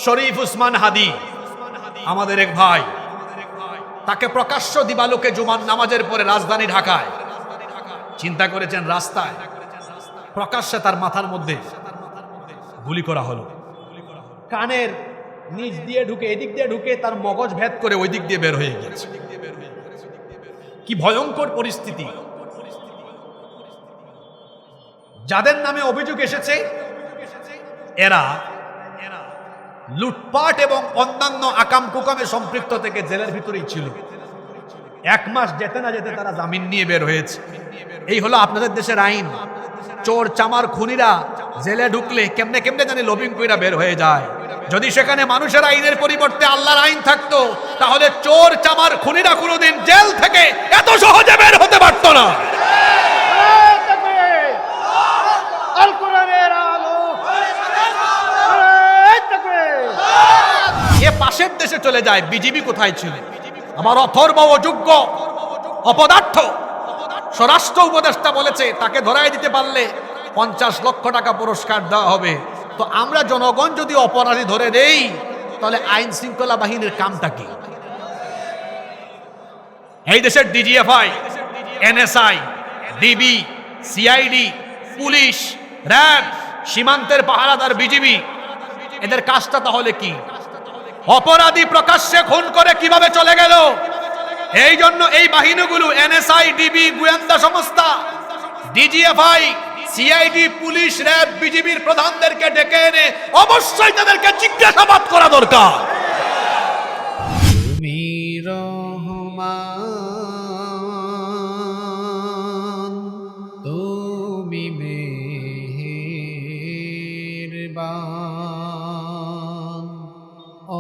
শরীফ উসমান হাদি আমাদের এক ভাই, তাকে প্রকাশ্য দিবালোকে জুমার নামাজের পরে রাজধানী ঢাকায়, চিন্তা করেছেন, রাস্তায় প্রকাশ্যে তার মাথার মধ্যে গুলি করা হলো। কানের নিচ দিয়ে ঢুকে, এদিক দিয়ে ঢুকে তার মগজ ভেদ করে ওই দিক দিয়ে বের হয়ে গেছে। কি ভয়ঙ্কর পরিস্থিতি! যাদের নামে অভিযোগ এসেছে এরা লুটপাট এবং অন্যান্য আকাম কুকামে সম্পৃক্ত থেকে জেলের ভিতরেই ছিল। 1 মাস যেতে না যেতে তারা জামিন নিয়ে বের হয়েছে। এই হলো আপনাদের দেশের আইন। চোর চামার খুনিরা জেলে ঢুকলে কেমনে কেমনে জানি লবিং কইরা বের হয়ে যায়। যদি সেখানে মানুষের আইনের পরিবর্তে আল্লাহর আইন থাকতো, তাহলে চোর চামার খুনিরা কোনোদিন জেল থেকে এত সহজে বের হতে পারতো না। এ পাশের দেশে চলে যায়, বিজিবি কোথায় ছিল? আবার অথর্ব অযোগ্য অপদার্থ স্বরাষ্ট্র উপদেষ্টা বলেছে তাকে ধরাই দিতে পারলে 50 লক্ষ টাকা পুরস্কার দেওয়া হবে। তো আমরা জনগণ যদি অপরাধী ধরে দেই, তাহলে আইন শৃঙ্খলা বাহিনীর কামটা কি? এই দেশের DGFI, NSI, DB, CID, police, RAB, সীমান্তের পাহারাদার বিজিবি, এদের কাজটা তাহলে কি? অপরাধী প্রকাশ্যে খুন করে কিভাবে চলে গেল? এই জন্য এই বাহিনীগুলো, এনএসআই, ডিবি, গোয়েন্দা সংস্থা, ডিজিএফআই, সিআইডি, পুলিশ, র্যাব, বিজিবির প্রধানদেরকে ডেকে এনে অবশ্যই তাদেরকে জিজ্ঞাসাবাদ করা দরকার। তুমি রহমান, তুমি মেহেরবান,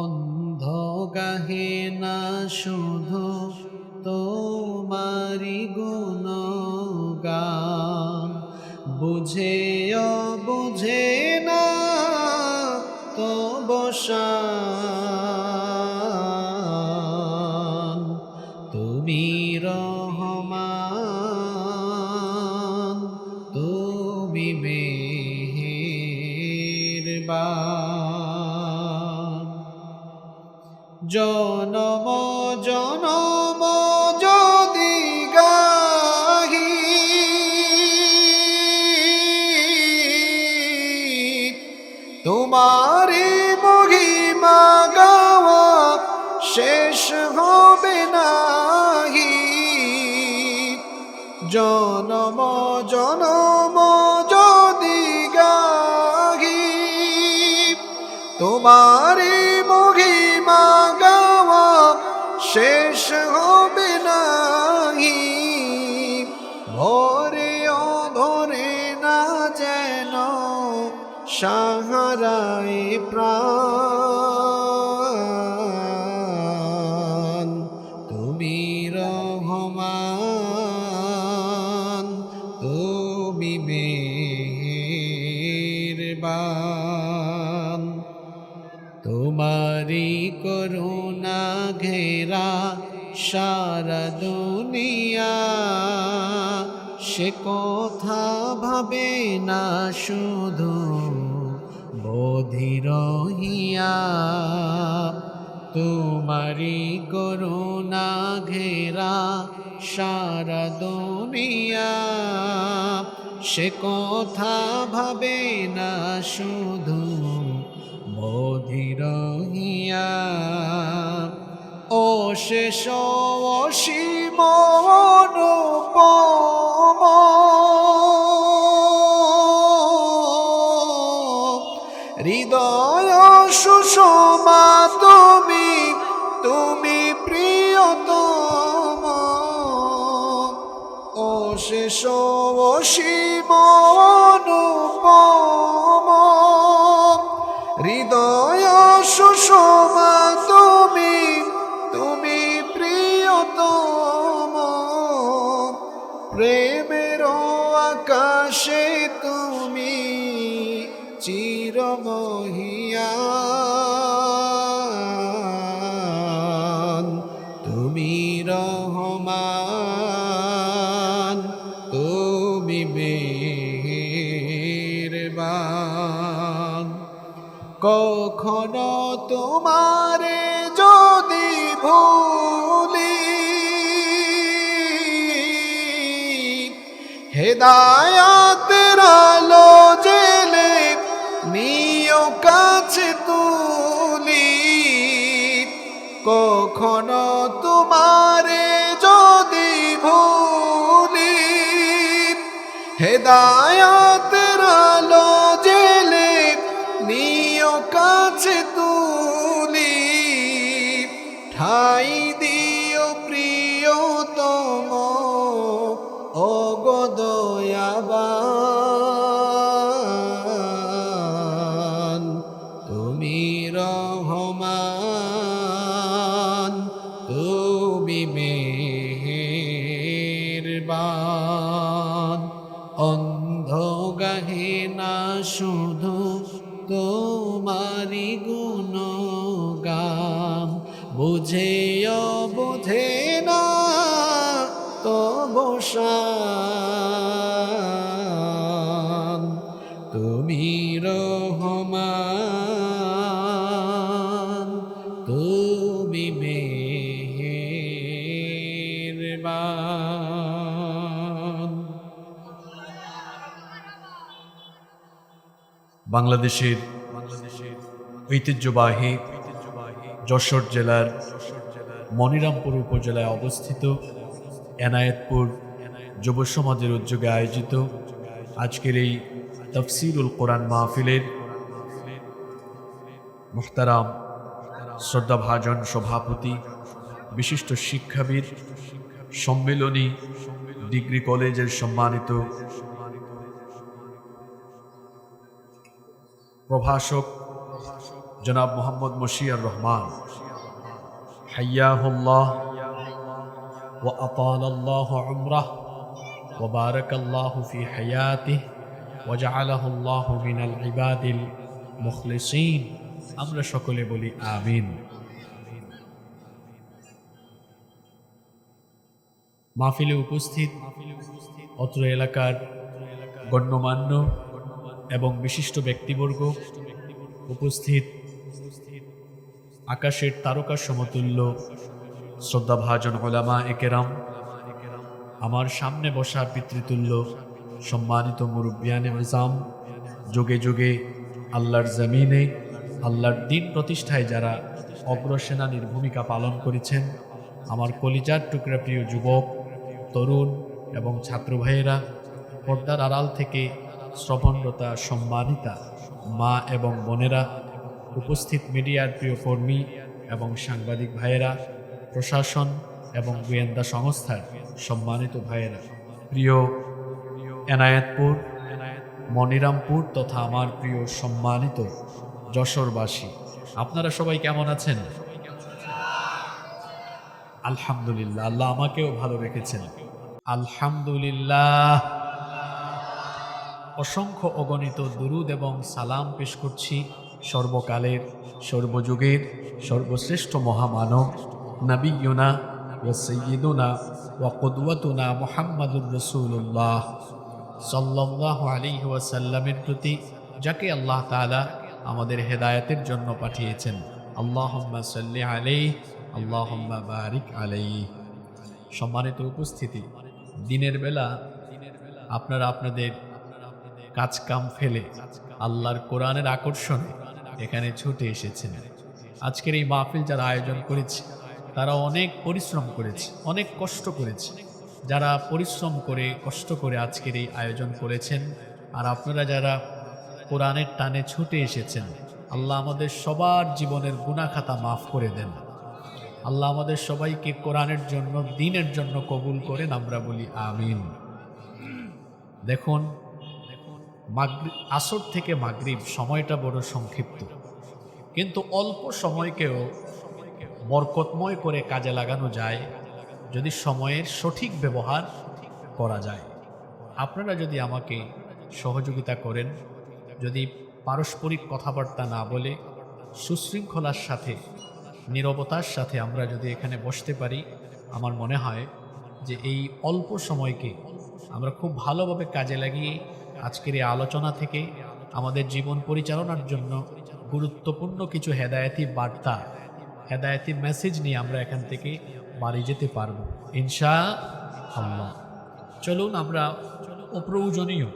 অন্ধ গাহে না শুধু তোমারি গুণগান, বুঝেও বুঝে না তো বসান। তুমি রহমান, তুমি মেহেরবান, জনম জনম যদি গাহি তোমারি মহিমা গাওয়া শেষ হবে নাহি। জনম জনম যদি গাহি তোমারি মহিমা গাওয়া শেষ হবে নাহি। ভরে অভরে না যেন সাহারায় প্রাণ, তুমি রহমান, তুমি মেহেরবান, তোমারি করুণা ঘেরা সারা দুনিয়া, সে কথা ভাবে না শুধু বধির হিয়া। তোমারি করুণা ঘেরা সারা দুনিয়া, সে কথা ভাবে না শুধু বধির হিয়া। ও শেষ অসীম অনুপম, হৃদয় সুষমা তুমি, তুমি প্রিয়তম। ও শেষ অসীম অনুপম, হৃদয় সুষমা তুমি, তুমি প্রিয়তম। প্রেমের আকাশে তুমি চিরমহিয়ান, তুমি রহমান, তুমি মেহেরবান। কখনো তোমারে যদি ভুলি, হেদায়াতের আলো জেলে নিও কাছে তুলি। কখনো তোমারে যদি ভুলি, হেদায়াতের আলো জেলে নিও কাছে তুলি। ঠাই দিও প্রিয়তম ও গো দয়াবান, তুমি রহমান, তুমি মেহেরবান। অন্ধ গাহে না শুধু তোমারি গুণগান, বুঝেও বুঝে না তবু শান, তুমি রহমান, তুমি মেহেরবান। বাংলাদেশের ঐতিহ্যবাহী যশোর জেলার মনিরামপুর উপজেলায় অবস্থিত এনায়েতপুর যুব সমাজের উদ্যোগে আয়োজিত আজকের এই তাফসীরুল কোরআন মাহফিলের মুহতারাম শ্রদ্ধাভাজন সভাপতি, বিশিষ্ট শিক্ষাবিদ, সম্মেলনী ডিগ্রি কলেজের সম্মানিত প্রভাষক জনাব মোহাম্মদ মশিয়ার রহমান, হাইয়াহুল্লাহ ওয়া আতালাল্লাহু উমরাহ ওয়া বারাকাল্লাহু ফি হায়াতিহি ওয়া জাআলাহুল্লাহু মিনাল ইবাদিল মুখলিসিন। আমরা সকলে বলি আমিন। মাহফিলে উপস্থিত অত্র এলাকার গণ্যমান্য এবং বিশিষ্ট ব্যক্তিবর্গ, উপস্থিত আকাশের তারকা সমতুল্য শ্রদ্ধাভাজন উলামা একেরাম, আমার সামনে বসা পিতৃতুল্য সম্মানিত মুরব্বিয়ানে ইজাম, যুগে যুগে আল্লাহর জমিনে আল্লাহর দ্বীন প্রতিষ্ঠায় যারা অগ্রসেনানীর ভূমিকা পালন করেছেন, আমার কলিজার টুকরা প্রিয় যুবক, তরুণ এবং ছাত্র ভাইয়েরা, পর্দার আড়াল থেকে শ্রবণরতা সম্মানিতা মা এবং বোনেরা, উপস্থিত মিডিয়ার প্রিয় কর্মী এবং সাংবাদিক ভাইয়েরা, প্রশাসন এবং গোয়েন্দা সংস্থার সম্মানিত ভাইয়েরা, প্রিয় এনায়েতপুর, মনিরামপুর তথা আমার প্রিয় সম্মানিত যশোরবাসী, আপনারা সবাই কেমন আছেন? আলহামদুলিল্লাহ, আল্লাহ আমাকেও ভালো রেখেছেন, আলহামদুলিল্লাহ। অসংখ্য অগণিত দুরুদ এবং সালাম পেশ করছি সর্বকালের সর্বযুগের সর্বশ্রেষ্ঠ মহামানব নবিয়ুনা ওয়া সাইয়্যিদুনা ওয়া কুদওয়াতুনা মুহাম্মাদুর রাসূলুল্লাহ সাল্লাল্লাহু আলাইহি ওয়াসাল্লামের প্রতি, যাকে আল্লাহ তাআলা আমাদের হেদায়েতের জন্য পাঠিয়েছেন। আল্লাহুম্মা সাল্লি আলাইহি, আল্লাহুম্মা বারিক আলাইহি। সম্মানিত উপস্থিতি, দিনের বেলা আপনারা আপনাদের কাজকাম ফেলে আল্লাহর কোরআনের আকর্ষণে এখানে ছুটে এসেছেন। আজকের এই মাহফিল যারা আয়োজন করেছে তারা অনেক পরিশ্রম করেছে, অনেক কষ্ট করেছে। যারা পরিশ্রম করে কষ্ট করে আজকের এই আয়োজন করেছেন, আর আপনারা যারা কোরআনের টানে ছুটে এসেছেন, আল্লাহ আমাদের সবার জীবনের গুনাহ খাতা মাফ করে দেন। আল্লাহ আমাদের সবাইকে কোরআনের জন্য, দ্বীনের জন্য কবুল করেন, আমরা বলি আমিন। দেখুন, আসর থেকে মাগরিব সময়টা বড় সংক্ষিপ্ত, কিন্তু অল্প সময়কেও বরকতময় করে কাজে লাগানো যায় যদি সময়ের সঠিক ব্যবহার করা যায়। আপনারা যদি আমাকে সহযোগিতা করেন, যদি পারস্পরিক কথাবার্তা না বলে সুশৃঙ্খলার সাথে, নীরবতার সাথে আমরা যদি এখানে বসতে পারি, আমার মনে হয় যে এই অল্প সময়কে আমরা খুব ভালোভাবে কাজে লাগিয়ে আজকের এই আলোচনা থেকে আমাদের জীবন পরিচালনার জন্য গুরুত্বপূর্ণ কিছু হেদায়েতি বার্তা, হেদায়েতি মেসেজ নিয়ে আমরা এখান থেকে বাড়ি যেতে পারবো ইনশাআল্লাহ। চলুন আমরা অপ্রয়োজনীয়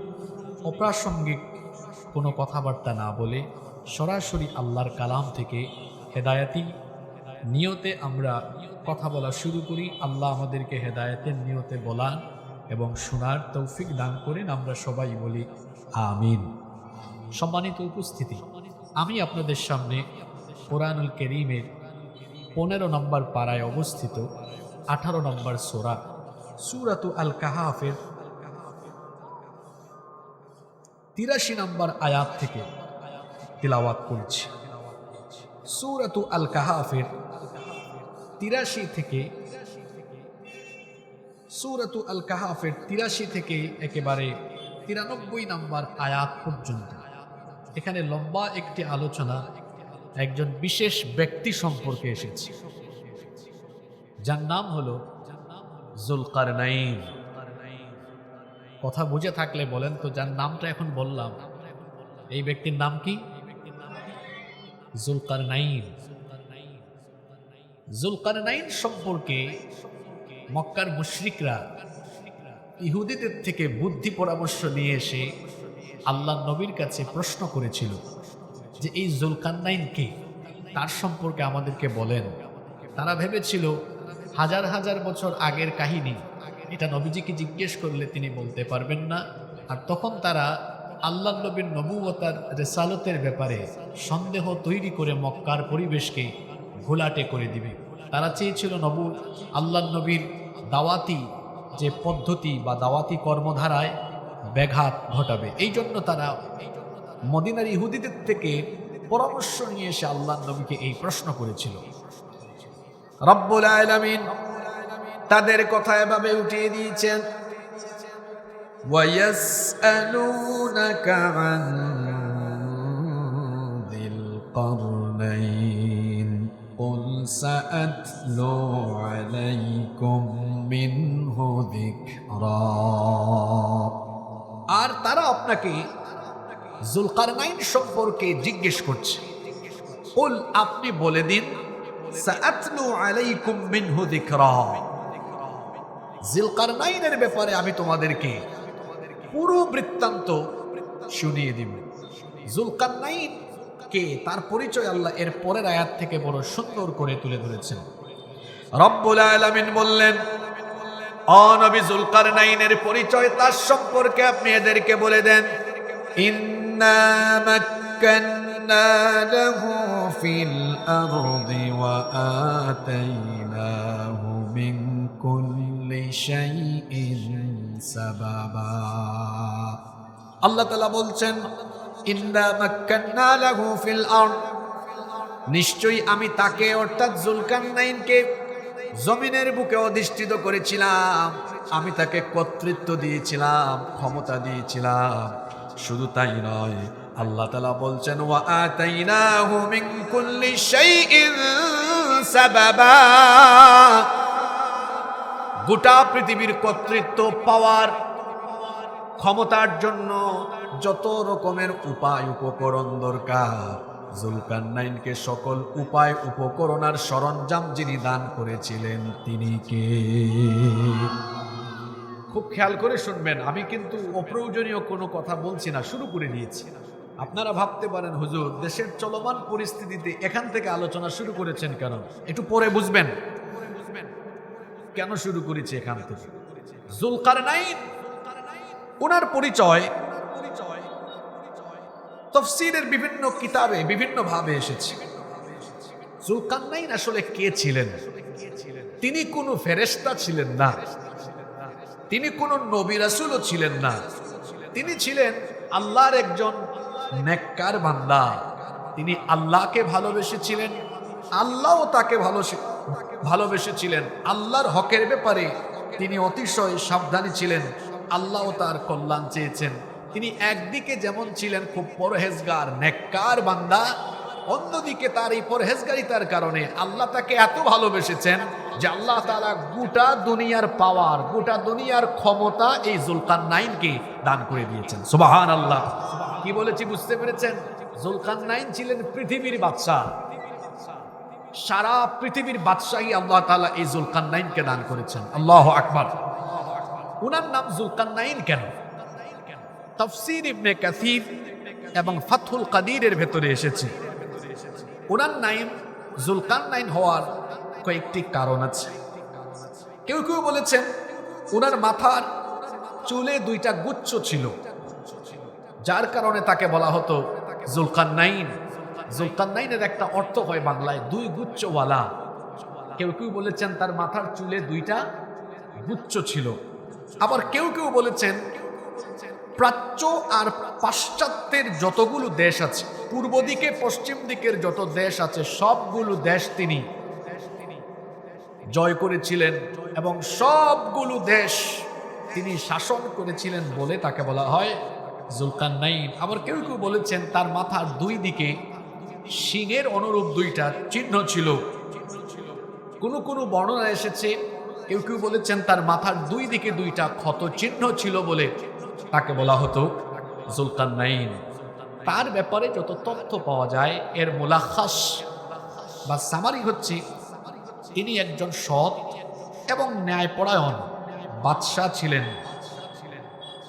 অপ্রাসঙ্গিক কোনো কথাবার্তা না বলে সরাসরি আল্লাহর কালাম থেকে হেদায়েতি নিয়তে আমরা কথা বলা শুরু করি। আল্লাহ আমাদেরকে হেদায়েতের নিয়তে বলার এবং শোনার তৌফিক দান করেন। আমরা সবাই বলি আমিন। সম্মানিত উপস্থিতি, আমি আপনাদের সামনে কোরআনুল কারীমের 15 নম্বর পারায় অবস্থিত 18 নম্বর সূরা সূরাতু আল কাহাফের 83 নম্বর আয়াত থেকে তিলাওয়াত করছি। সূরাতু আল কাহাফের 83 থেকে সূরাতু আল কাহাফের 83 থেকে একেবারে 93 নম্বর আয়াত পর্যন্ত এখানে লম্বা একটি আলোচনা একজন বিশেষ ব্যক্তি সম্পর্কে এসেছে, যার নাম হলো যুলকারনাইন। কথা বুঝে থাকলে বলেন তো, যার নামটা এখন বললাম এই ব্যক্তির নাম কি? যুলকারনাইন। যুলকারনাইন সম্পর্কে মক্কার মুশরিকরা ইহুদিদের থেকে বুদ্ধি পরামর্শ নিয়ে এসে আল্লাহ নবীর কাছে প্রশ্ন করেছিল যে এই যুলকারনাইন কে, তার সম্পর্কে আমাদেরকে বলেন। তারা ভেবেছিল হাজার হাজার বছর আগের কাহিনী, এটা নবীজিকে জিজ্ঞেস করলে তিনি বলতে পারবেন না। আর তখন তারা আল্লাহ নবীর নবুয়তার রিসালতের ব্যাপারে সন্দেহ তৈরি করে মক্কার পরিবেশকে ঘোলাটে করে দিবে। তারা চেয়েছিল আল্লাহ নবীর দাওয়াতি যে পদ্ধতি বা দাওয়াতি কর্মধারায় ব্যাঘাত ঘটাবে। এই জন্য তারা মদিনার ইহুদিদের থেকে পরামর্শ নিয়ে এসে আল্লাহ নবীকে এই প্রশ্ন করেছিল। রব্বুল আলামিন তাদের কথা এভাবে উঠিয়ে দিয়েছেন, ওয়ায়াসআলুনাকা আন যিল কারনাইন কুল সাআতলু আলাইকুম মিনহু যিকরা। আর তারা আপনাকে যুলকারনাইন সম্পর্কে জিজ্ঞেস করছে, কুল আপনি বলে দিন, সাআতলু আলাইকুম মিনহু যিকরা, যুলকারনাইনের ব্যাপারে আমি তোমাদেরকে পুরো বৃত্তান্ত শুনিয়ে দিব। যুলকারনাইন কে, তার পরিচয় আল্লাহ এর পরের আয়াত থেকে বড় সুন্দর করে তুলে ধরেছেন। রব্বুল আলামিন বললেন, ও নবী যুলকারনাইনের পরিচয়, তার সম্পর্কে আপনি এদেরকে বলে দেন, ইন্না মাক্কান্না লাহু ফিল আরদি ওয়া আতাইনাহু মিন কুল্লি শাইইন সাবাবা। আল্লাহ তাআলা বলছেন, ইন্না মাক্কান্না লাহু ফিল আরদ, নিশ্চয়ই আমি তাকে অর্থাৎ যুলকারনাইনকে জমিনের বুকে অধিষ্ঠিত করেছিলাম, আমি তাকে কর্তৃত্ব দিয়েছিলাম, ক্ষমতা দিয়েছিলাম। শুধু তাই নয়, আল্লাহ তাআলা বলছেন, ওয়া আতাইনাহু মিন কুল্লি শাইইন সাবাবা, গোটা পৃথিবীর কর্তৃত্ব পাওয়ার ক্ষমতার জন্য যত রকমের উপায় উপকরণ দরকার, যুলকারনাইনকে সকল উপায় উপকরণ আর সরঞ্জাম যিনি দান করেছিলেন তিনি কে? খুব খেয়াল করে শুনবেন, আমি কিন্তু অপ্রয়োজনীয় কোনো কথা বলছি না, শুরু করে দিয়েছি। আপনারা ভাবতে পারেন, হুজুর দেশের চলমান পরিস্থিতিতে এখান থেকে আলোচনা শুরু করেছেন কেন? একটু পরে বুঝবেন কেন শুরু করেছি এখান থেকে। যুলকারনাইন, ওনার পরিচয় তাফসীরের বিভিন্ন কিতাবে বিভিন্ন ভাবে এসেছে। যুলকারনাইন আসলে কে ছিলেন? তিনি কোনো ফেরেশতা ছিলেন না, তিনি কোনো নবী রাসূলও ছিলেন না, তিনি ছিলেন আল্লাহর একজন নেককার বান্দা। তিনি আল্লাহকে ভালোবেসেছিলেন, আল্লাহও তাকে ভালোবেসেছিলেন। আল্লাহর হকের ব্যাপারে তিনি অতিশয় সাবধানী ছিলেন, আল্লাহও তার কল্যাণ চেয়েছেন। তিনি একদিকে যেমন ছিলেন খুব পরহেজগার নেককার বান্দা, অন্যদিকে তার এই পরহেজগারিতার কারণে আল্লাহ তাকে এত ভালোবেসেছেন যে আল্লাহ তাআলা গোটা দুনিয়ার পাওয়ার, গোটা দুনিয়ার ক্ষমতা এই যুলকারনাইনকে দান করে দিয়েছেন। সুবহানাল্লাহ। কি বলেছি বুঝতে পেরেছেন? জুলকারনাইন ছিলেন পৃথিবীর বাদশাহ। সারা পৃথিবীর বাদশাহী আল্লাহ তাআলা এই জুলকারনাইনকে দান করেছেন। আল্লাহু আকবার। উনার নাম জুলকারনাইন কেন? তাফসীর ইবনে কাসীর এবং ফাতহুল কাদিরের ভেতরে এসেছে উনার নাম জুলকারনাইন হওয়ার কয়েকটি কারণ আছে। কেউ কেউ বলেছেন উনার মাথার চুলে দুইটা গুচ্ছ ছিল, যার কারণে তাকে বলা হতো জুলকারনাইন। জুলকারনাইনের একটা অর্থ হয় বাংলায় দুই গুচ্ছওয়ালা। কেউ কেউ বলেছেন তার মাথার চুলে দুইটা গুচ্ছ ছিল। আবার কেউ কেউ বলেছেন প্রাচ্য আর পাশ্চাত্যের যতগুলো দেশ আছে, পূর্ব দিকে পশ্চিম দিকের যত দেশ আছে, সবগুলো দেশ তিনি জয় করেছিলেন এবং সবগুলো দেশ তিনি শাসন করেছিলেন বলে তাকে বলা হয় জুলকারনাইন। আবার কেউ কেউ বলেছেন তার মাথার দুই দিকে সিংহের অনুরূপ দুইটা চিহ্ন ছিল। কোনো কোনো বর্ণনা এসেছে, কেউ কেউ বলেছেন তার মাথার দুই দিকে দুইটা ক্ষত চিহ্ন ছিল বলে তাকে বলা হতো জুলকারনাইন। তার ব্যাপারে যত তথ্য পাওয়া যায় এর মুলাখাস বা সামারি হচ্ছে তিনি একজন সৎ এবং ন্যায়পরায়ণ বাদশাহ ছিলেন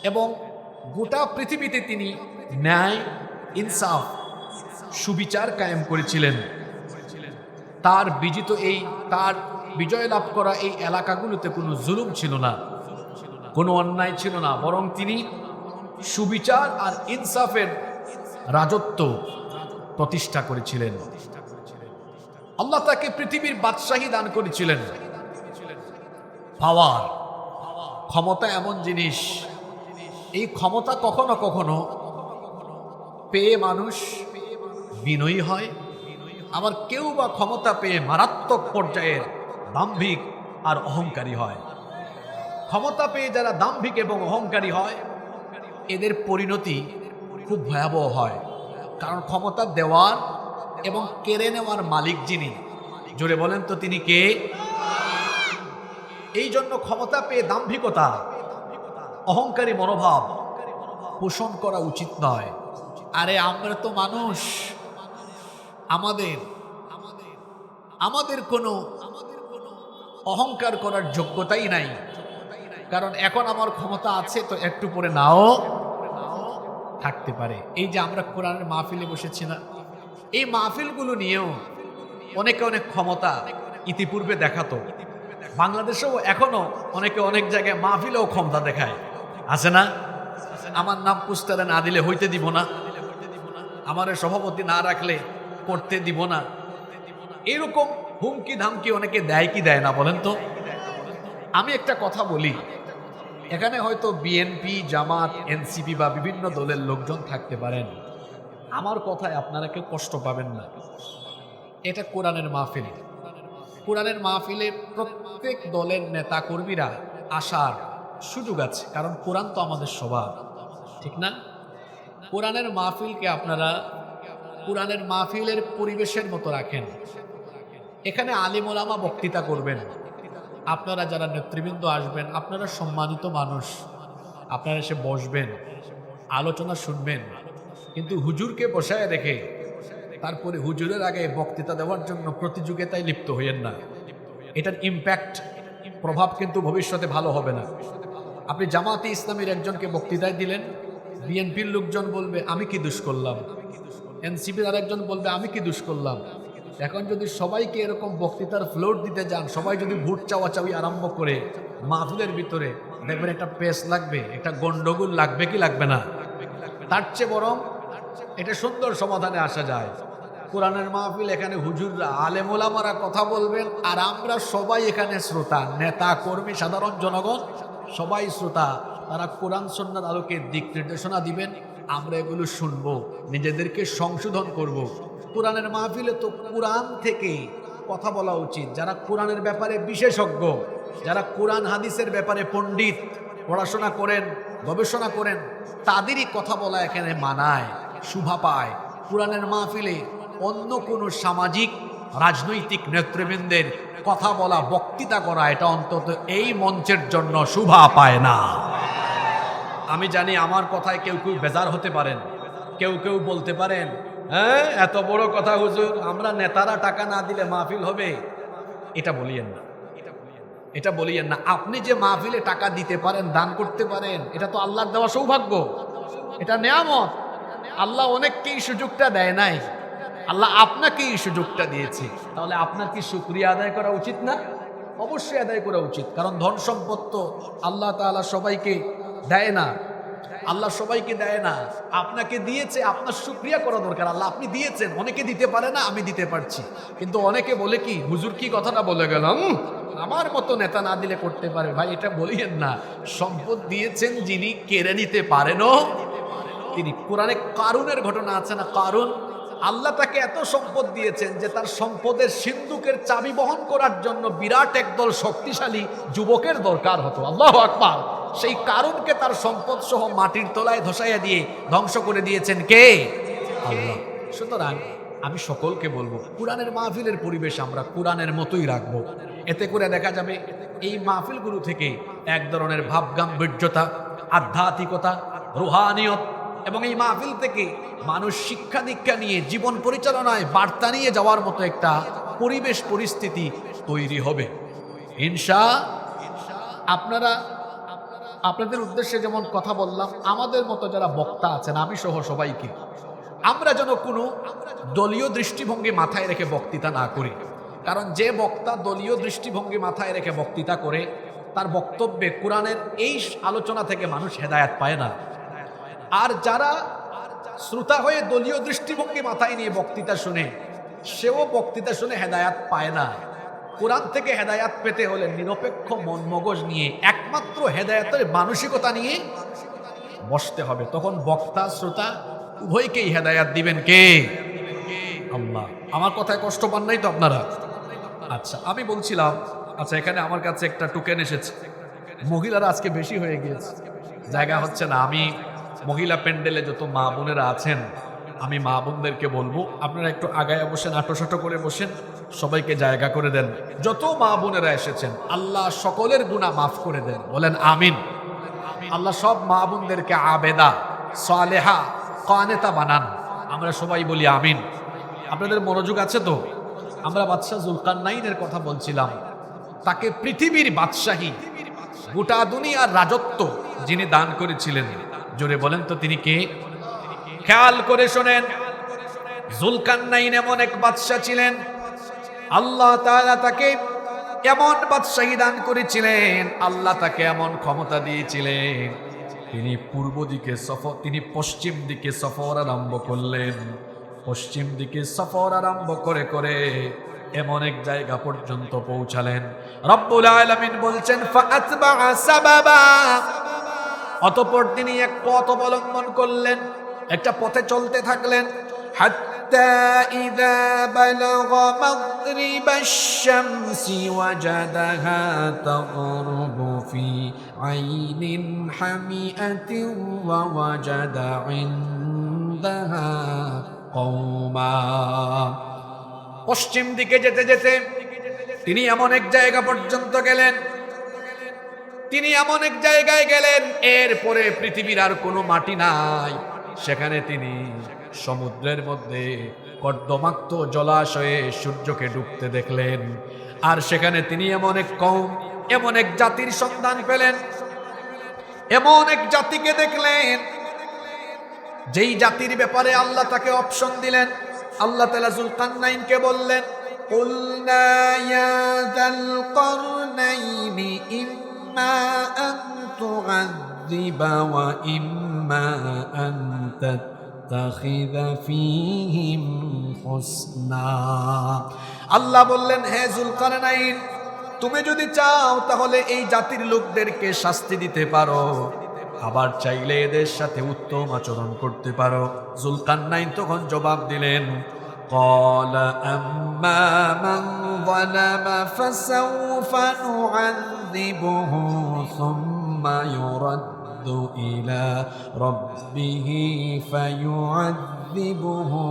এবং গোটা পৃথিবীতে তিনি ন্যায়, ইনসাফ, সুবিচার কায়েম করেছিলেন। তার তার বিজয় লাভ করা এই এলাকাগুলোতে কোনো জুলুম ছিল না, কোনো অন্যায় ছিল না, বরং তিনি সুবিচার আর ইনসাফের রাজত্ব প্রতিষ্ঠা করেছিলেন। আল্লাহ তাকে পৃথিবীর বাদশাহী দান করেছিলেন। পাওয়ার, ক্ষমতা এমন জিনিস, এই ক্ষমতা কখনো কখনো পেয়ে মানুষ বিনয়ী হয়, আবার কেউ বা ক্ষমতা পেয়ে মারাত্মক পর্যায়ের দাম্ভিক আর অহংকারী হয়। ক্ষমতা পেয়ে যারা দাম্ভিক এবং অহংকারী হয় এদের পরিণতি খুব ভয়াবহ হয়, কারণ ক্ষমতা দেওয়ার এবং কেড়ে নেওয়ার মালিক যিনি, জোরে বলেন তো তিনি কে? এই জন্য ক্ষমতা পেয়ে দাম্ভিকতা, অহংকারী মনোভাব পোষণ করা উচিত নয়। আরে আমরা তো মানুষ, আমাদের কোনো অহংকার করার যোগ্যতাই নাই, কারণ এখন আমার ক্ষমতা আছে তো একটু পরে নাও থাকতে পারে। এই যে আমরা কোরআনের মাহফিলে বসেছি না, এই মাহফিলগুলো নিয়েও অনেকে অনেক ক্ষমতা ইতিপূর্বে দেখাতো। বাংলাদেশেও এখনো অনেকে অনেক জায়গায় মাহফিলেও ক্ষমতা দেখায়, আছে না? আমার নাম পুস্তারে না দিলে হইতে দিব না, আমার সভাপতি না রাখলে করতে দিব না, এরকম হুমকি ধামকি অনেকে দেয় কি দেয় না বলেন তো? আমি একটা কথা বলি, এখানে হয়তো বিএনপি, জামাত, এনসিপি বা বিভিন্ন দলের লোকজন থাকতে পারেন, আমার কথায় আপনারা কেউ কষ্ট পাবেন না। এটা কোরআনের মাহফিল। কোরআনের মাহফিলে প্রত্যেক দলের নেতা কর্মীরা আসার সুযোগ আছে, কারণ কোরআন তো আমাদের সবার, ঠিক না? কোরআনের মাহফিলকে আপনারা কোরআনের মাহফিলের পরিবেশের মতো রাখেন। এখানে আলিম ওলামা বক্তৃতা করবেন, আপনারা যারা নেতৃবৃন্দ আসবেন আপনারা সম্মানিত মানুষ, আপনারা এসে বসবেন, আলোচনা শুনবেন, কিন্তু হুজুরকে বসায় রেখে তারপরে হুজুরের আগে বক্তৃতা দেওয়ার জন্য প্রতিযোগিতায় লিপ্ত হইয়েন না। এটার ইম্প্যাক্ট, প্রভাব কিন্তু ভবিষ্যতে ভালো হবে না। আপনি জামাতে ইসলামের একজনকে বক্তৃতায় দিলেন, বিএনপির লোকজন বলবে আমি কি দোষ করলাম, এনসিপির আরেকজন বলবে আমি কি দোষ করলাম। এখন যদি সবাইকে এরকম বক্তৃতার ফ্লোর দিতে যান, সবাই যদি ভোট চাওয়াচাওয়ি আরম্ভ করে মাহফিলের ভিতরে, দেখবেন একটা পেস লাগবে, একটা গন্ডগোল লাগবে কি লাগবে না? তার চেয়ে বরং এটা সুন্দর সমাধানে আসা যায়। কোরআনের মাহফিল, এখানে হুজুররা আলেম ওলামারা কথা বলবেন আর আমরা সবাই এখানে শ্রোতা, নেতা কর্মী সাধারণ জনগণ সবাই শ্রোতা। তারা কোরআন সুন্নাহর আলোকে দিক নির্দেশনা দিবেন, আমরা এগুলো শুনবো, নিজেদেরকে সংশোধন করব। কোরআনের মাহফিলে তো কোরআন থেকে কথা বলা উচিত। যারা কোরআনের ব্যাপারে বিশেষজ্ঞ, যারা কোরআন হাদিসের ব্যাপারে পণ্ডিত, পড়াশোনা করেন, গবেষণা করেন, তাদেরই কথা বলা এখানে মানায়, শোভা পায়। কোরআনের মাহফিলে অন্য কোনো সামাজিক রাজনৈতিক নেতৃবৃন্দের কথা বলা, বক্তৃতা করা, এটা অন্তত এই মঞ্চের জন্য শোভা পায় না। আমি জানি আমার কথায় কেউ কেউ বেজার হতে পারেন, কেউ কেউ বলতে পারেন, হ্যাঁ এত বড় কথা হুজুর, আমরা নেতারা টাকা না দিলে মাহফিল হবে। এটা বলিয়েন না, এটা বলিয়েন না। আপনি যে মাহফিলে টাকা দিতে পারেন, দান করতে পারেন, এটা তো আল্লাহর দেওয়া সৌভাগ্য, এটা নেয়ামত। আল্লাহ অনেককেই সুযোগটা দেয় নাই, আল্লাহ আপনাকে এই সুযোগটা দিয়েছে। তাহলে আপনার কি শুকরিয়া আদায় করা উচিত না? অবশ্যই আদায় করা উচিত, কারণ ধন সম্পদ তো আল্লাহ তাআলা সবাইকে দেয় না, আল্লাহ সবাইকে দেয় না। আপনাকে দিয়েছে, আপনার শুকরিয়া করা দরকার। আল্লাহ আপনি দিয়েছেন, অনেকে দিতে পারে না, আমি দিতে পারছি। কিন্তু অনেকে বলে কি, হুজুর কি কথাটা বলে গেলাম, আমার মতো নেতা না দিলে করতে পারে। ভাই এটা বলিয়েন না। সম্পদ দিয়েছেন যিনি, কেড়ে নিতে পারেনও তিনি। কোরআনে কারুনের ঘটনা আছে না, কারুন, আল্লাহ তাকে এত সম্পদ দিয়েছেন যে তার সম্পদের সিন্ধুকের চাবি বহন করার জন্য বিরাট একদল শক্তিশালী যুবকের দরকার হতো। আল্লাহু আকবার। সেই কারুনকে তার সম্পদ সহ মাটির তলায় ধসাইয়া দিয়ে ধ্বংস করে দিয়েছেন কে? আল্লাহ। সুতরাং আমি সকলকে বলবো, কোরআনের মাহফিলের পরিবেশ আমরা কোরআনের মতোই রাখবো। এতে করে দেখা যাবে এই মাহফিলগুলো থেকে এক ধরনের ভাবগাম্ভীর্যতা, আধ্যাত্মিকতা, রুহানিয়ত, এবং এই মাহফিল থেকে মানুষ শিক্ষা দীক্ষা নিয়ে জীবন পরিচালনায় বার্তা নিয়ে যাওয়ার মতো একটা পরিবেশ পরিস্থিতি তৈরি হবে আপনারা আপনাদের উদ্দেশ্যে যেমন কথা বললাম, আমাদের মতো যারা বক্তা আছেন, আমি সহ সবাইকে, আমরা যেন কোনো দলীয় দৃষ্টিভঙ্গি মাথায় রেখে বক্তৃতা না করি। কারণ যে বক্তা দলীয় দৃষ্টিভঙ্গি মাথায় রেখে বক্তৃতা করে, তার বক্তব্যে কোরআনের এই আলোচনা থেকে মানুষ হেদায়েত পায় না। আর যারা শ্রোতা হয়ে দলীয় দৃষ্টিভঙ্গি মাথায় নিয়ে বক্তৃতা শুনে, সেও বক্তৃতা শুনে হেদায়াত পায় না। কোরআন থেকে হেদায়াত পেতে হলে নিরপেক্ষ মন মগজ নিয়ে, একমাত্র হেদায়াতের মানসিকতা নিয়ে বসতে হবে। তখন বক্তা শ্রোতা উভয়কেই হেদায়াত দিবেন কে? আল্লাহ। আমার কথায় কষ্ট পান নাই তো আপনারা? আচ্ছা, আমি বলছিলাম, আচ্ছা এখানে আমার কাছে একটা টোকেন এসেছে। মহিলারা আজকে বেশি হয়ে গিয়েছে, জায়গা হচ্ছে না। আমি মহিলা প্যান্ডেলে যত মা বোনেরা আছেন, আমি মা বোনদেরকে বলবো, আপনারা একটু আগায় বসেন, আটোসাটো করে বসেন, সবাইকে জায়গা করে দেন। যত মা বোনেরা এসেছেন, আল্লাহ সকলের গুনাহ মাফ করে দেন, বলেন আমিন। আল্লাহ সব মা বোনদেরকে আবেদা, সালেহা, কানেতা বানান। আমরা সবাই বলি আমিন। আপনাদের মনোযোগ আছে তো? আমরা বাদশাহ জুলকারনাইনের কথা বলছিলাম। তাকে পৃথিবীর বাদশাহী, গোটা দুনিয়ার রাজত্ব যিনি দান করেছিলেন, জোরে বলেন তো তিনি কে? খেয়াল করে শোনেন, জুলকারনাইন এমন এক বাদশা ছিলেন, আল্লাহ তাআলা তাকে এমন বাদশাহী দান করেছিলেন, আল্লাহ তাকে এমন ক্ষমতা দিয়েছিলেন, তিনি পূর্ব দিকে সফর, তিনি পশ্চিম দিকে সফর আরম্ভ করলেন। পশ্চিম দিকে সফর আরম্ভ করে করে এমন এক জায়গা পর্যন্ত পৌঁছালেন। রব্বুল আলামিন বলছেন, ফাআতবাআ সাবাবা, অতঃপর তিনি এক পথ অবলম্বন করলেন, একটা পথে চলতে থাকলেন। হাত্তা ইযা বালাগা মাগরিবাশ শামসি ওয়াজাদাহা তাগরুবু ফি আইনিন হামিআতিন ওয়া ওয়াজাদা ইনদাহা কওমা। পশ্চিম দিকে যেতে যেতে তিনি এমন এক জায়গা পর্যন্ত গেলেন, তিনি এমন এক জায়গায় গেলেন, এরপরে পৃথিবীর আর কোনো মাটি নাই। সেখানে তিনি সমুদ্রের মধ্যে কর্দমাক্ত জলাশয়ে সূর্যকে ডুবতে দেখলেন। আর সেখানে তিনি এমন এক কওম, এমন এক জাতির সন্ধান পেলেন, এমন এক জাতিকে দেখলেন, যেই জাতির ব্যাপারে আল্লাহ তাকে অপশন দিলেন। আল্লাহ তাআলা জুলকারনাইনকে বললেন, কুলনা ইয়া যাল কারনাইনি ইম্মা আন তুআযিবা ওয়া ইম্মা আন তাত্তাখিযা ফীহিম হুসনা। আল্লাহ বললেন, হে জুলকারনাইন, তুমি যদি চাও তাহলে এই জাতির লোকদেরকে শাস্তি দিতে পারো, আবার চাইলে এদের সাথে উত্তম আচরণ করতে পারো। জুলকারনাইন তখন জবাব দিলেন, ক্বালা আম্মা মান যালামা ফাসাউফা নুআযিবুহু সুম্মা ইউরাদ্দু ইলা রাব্বিহি ফায়ুআযিবুহু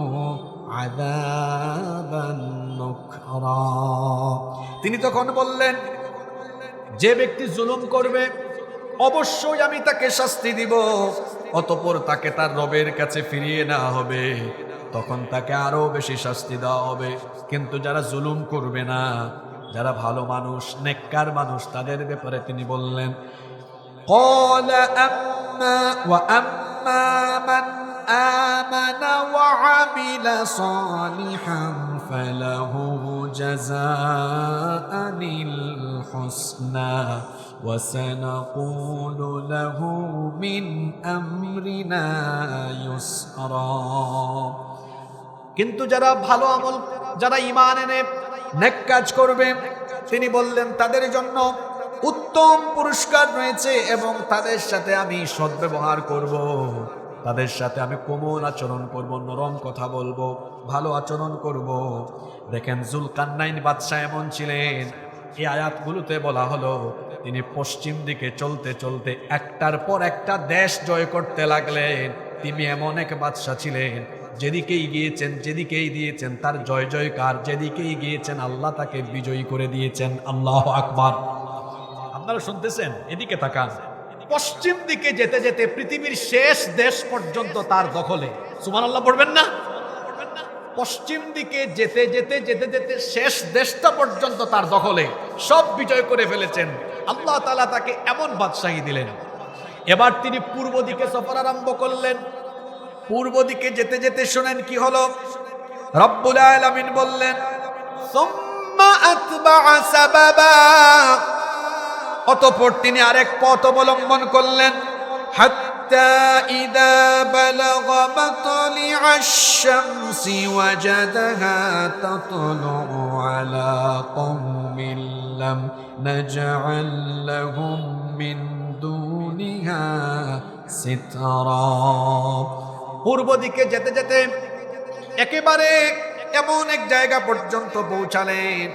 আযাবান নুকরা। তিনি তখন বললেন, যে ব্যক্তি জুলুম করবে অবশ্যই আমি তাকে শাস্তি দিব, অতঃপর তাকে তার রবের কাছে ফিরিয়ে নেওয়া হবে, তখন তাকে আরো বেশি শাস্তি দেওয়া হবে। কিন্তু যারা জুলুম করবে না, যারা ভালো মানুষ, নেককার মানুষ, তাদের ব্যাপারে তিনি বললেন قال وأما من آمن وعمل صالحا فله جزاء الحسنى وسنقول له من أمرنا يسرا। কিন্তু যারা ভালো আমল, যারা ঈমান এনে নেক কাজ করবে, তিনি বললেন তাদের জন্য উত্তম পুরস্কার রয়েছে এবং তাদের সাথে আমি সদ্ব্যবহার করব, তাদের সাথে আমি কোমল আচরণ করব, নরম কথা বলবো, ভালো আচরণ করব। দেখেন জুলকারনাইন বাদশা এমন ছিলেন, এই আয়াতগুলোতে বলা হলো তিনি পশ্চিম দিকে চলতে চলতে একটার পর একটা দেশ জয় করতে লাগলেন। তিনি এমন এক বাদশা ছিলেন, যেদিকেই গিয়েছেন, যেদিকেই দিয়েছেন তার জয় জয়কার, যেদিকেই গিয়েছেন আল্লাহ তাকে বিজয়ী করে দিয়েছেন। আল্লাহু আকবার। আপনারা শুনতেছেন? এদিকে তাকান। পশ্চিম দিকে যেতে যেতে পৃথিবীর শেষ দেশ পর্যন্ত তার দখলে। সুবহানাল্লাহ পড়বেন না? পশ্চিম দিকে যেতে যেতে যেতে যেতে শেষ দেশটা পর্যন্ত তার দখলে, সব বিজয় করে ফেলেছেন। আল্লাহ তাআলা তাকে এমন বাদশাহী দিলেন। এবার তিনি পূর্ব দিকে সফর আরম্ভ করলেন। পূর্ব দিকে যেতে যেতে শুনেন কি হলো। রব্বুল আলামিন বললেন সুম্মা আতবা'a সাবাবা, অতঃপর তিনি আরেক পথ অবলম্বন করলেন। হাত্তা ইযা বালাগা মাতলি'আশ শামসি ওয়াজাদাহা তাতলু'ু আলা কওমিন লাম নাজআল লাহুম মিন দুনিহা সিতরা। পূর্ব দিকে যেতে যেতে একেবারে এমন এক জায়গা পর্যন্ত পৌঁছালেন,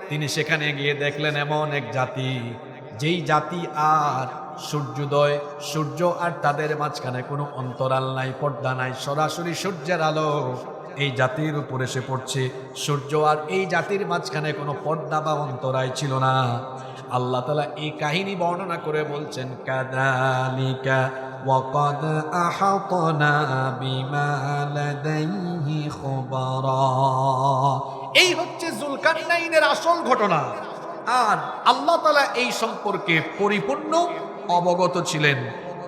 তিনি সেখানে গিয়ে দেখলেন এমন এক জাতি, যেই জাতি আর সূর্যোদয়, সূর্য আর তাদের মাঝখানে কোনো অন্তরাল নাই, পর্দা নাই, সরাসরি সূর্যের আলো এই জাতির উপর এসে পড়ছে। সূর্য আর এই জাতির মাঝখানে কোনো পর্দা বা অন্তরায় ছিল না। আল্লাহ তাআলা এই কাহিনী বর্ণনা করে বলছেন কাযালিকা ওয়াকাদ আহাতনা বিমা লাদাইহি খুবরা। এই হচ্ছে জুলকারনাইনের আসল ঘটনা। আর আল্লাহ তাআলা এই সম্পর্কে পরিপূর্ণ অবগত ছিলেন।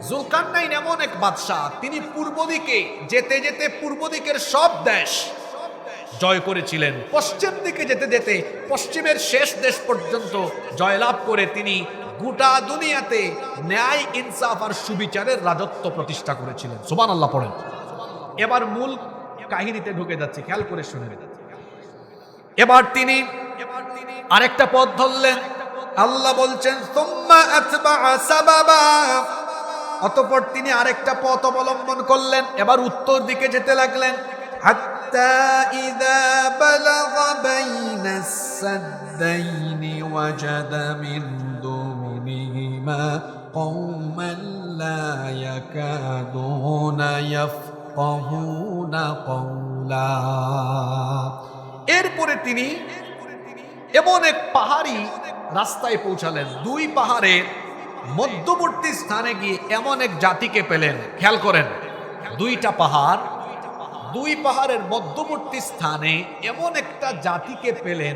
জুলকারনাইন এমন এক বাদশা, তিনি পূর্ব দিকে যেতে যেতে পূর্ব দিকের সব দেশ জয় করেছিলেন। পশ্চিম দিকে যেতে যেতে পশ্চিমের শেষ দেশ পর্যন্ত জয়লাভ করে তিনি গোটা দুনিয়াতে ন্যায়, ইনসাফ আর সুবিচারের রাজত্ব প্রতিষ্ঠা করেছিলেন। সুবহানাল্লাহ পড়েন। এবার মূল কাহিনীতে ঢুকে যাচ্ছে, খেয়াল করে শুনে। এবার তিনি আরেকটা পথ ধরলেন। আল্লাহ বলছেন সুম্মা আতবা'a সাবাবা, অতঃপর তিনি আরেকটা পথ অবলম্বন করলেন। এবার উত্তর দিকে যেতে লাগলেন। হাত্তা ইযা বালাগা বাইনাস সাদ্দাইনি ওয়াজাদা মিন দুনিহিমা কওমান লা ইয়াকাদুনা ইয়াফকাহুনা কওলা। এরপরে তিনি এমন এক পাহাড়ি রাস্তায় পৌঁছালেন। দুই পাহাড়ের মধ্যবর্তী স্থানে গিয়ে এমন এক জাতিকে পেলেন। খেয়াল করেন, দুইটা পাহাড়, দুই পাহাড়ের মধ্যবর্তী স্থানে এমন একটা জাতিকে পেলেন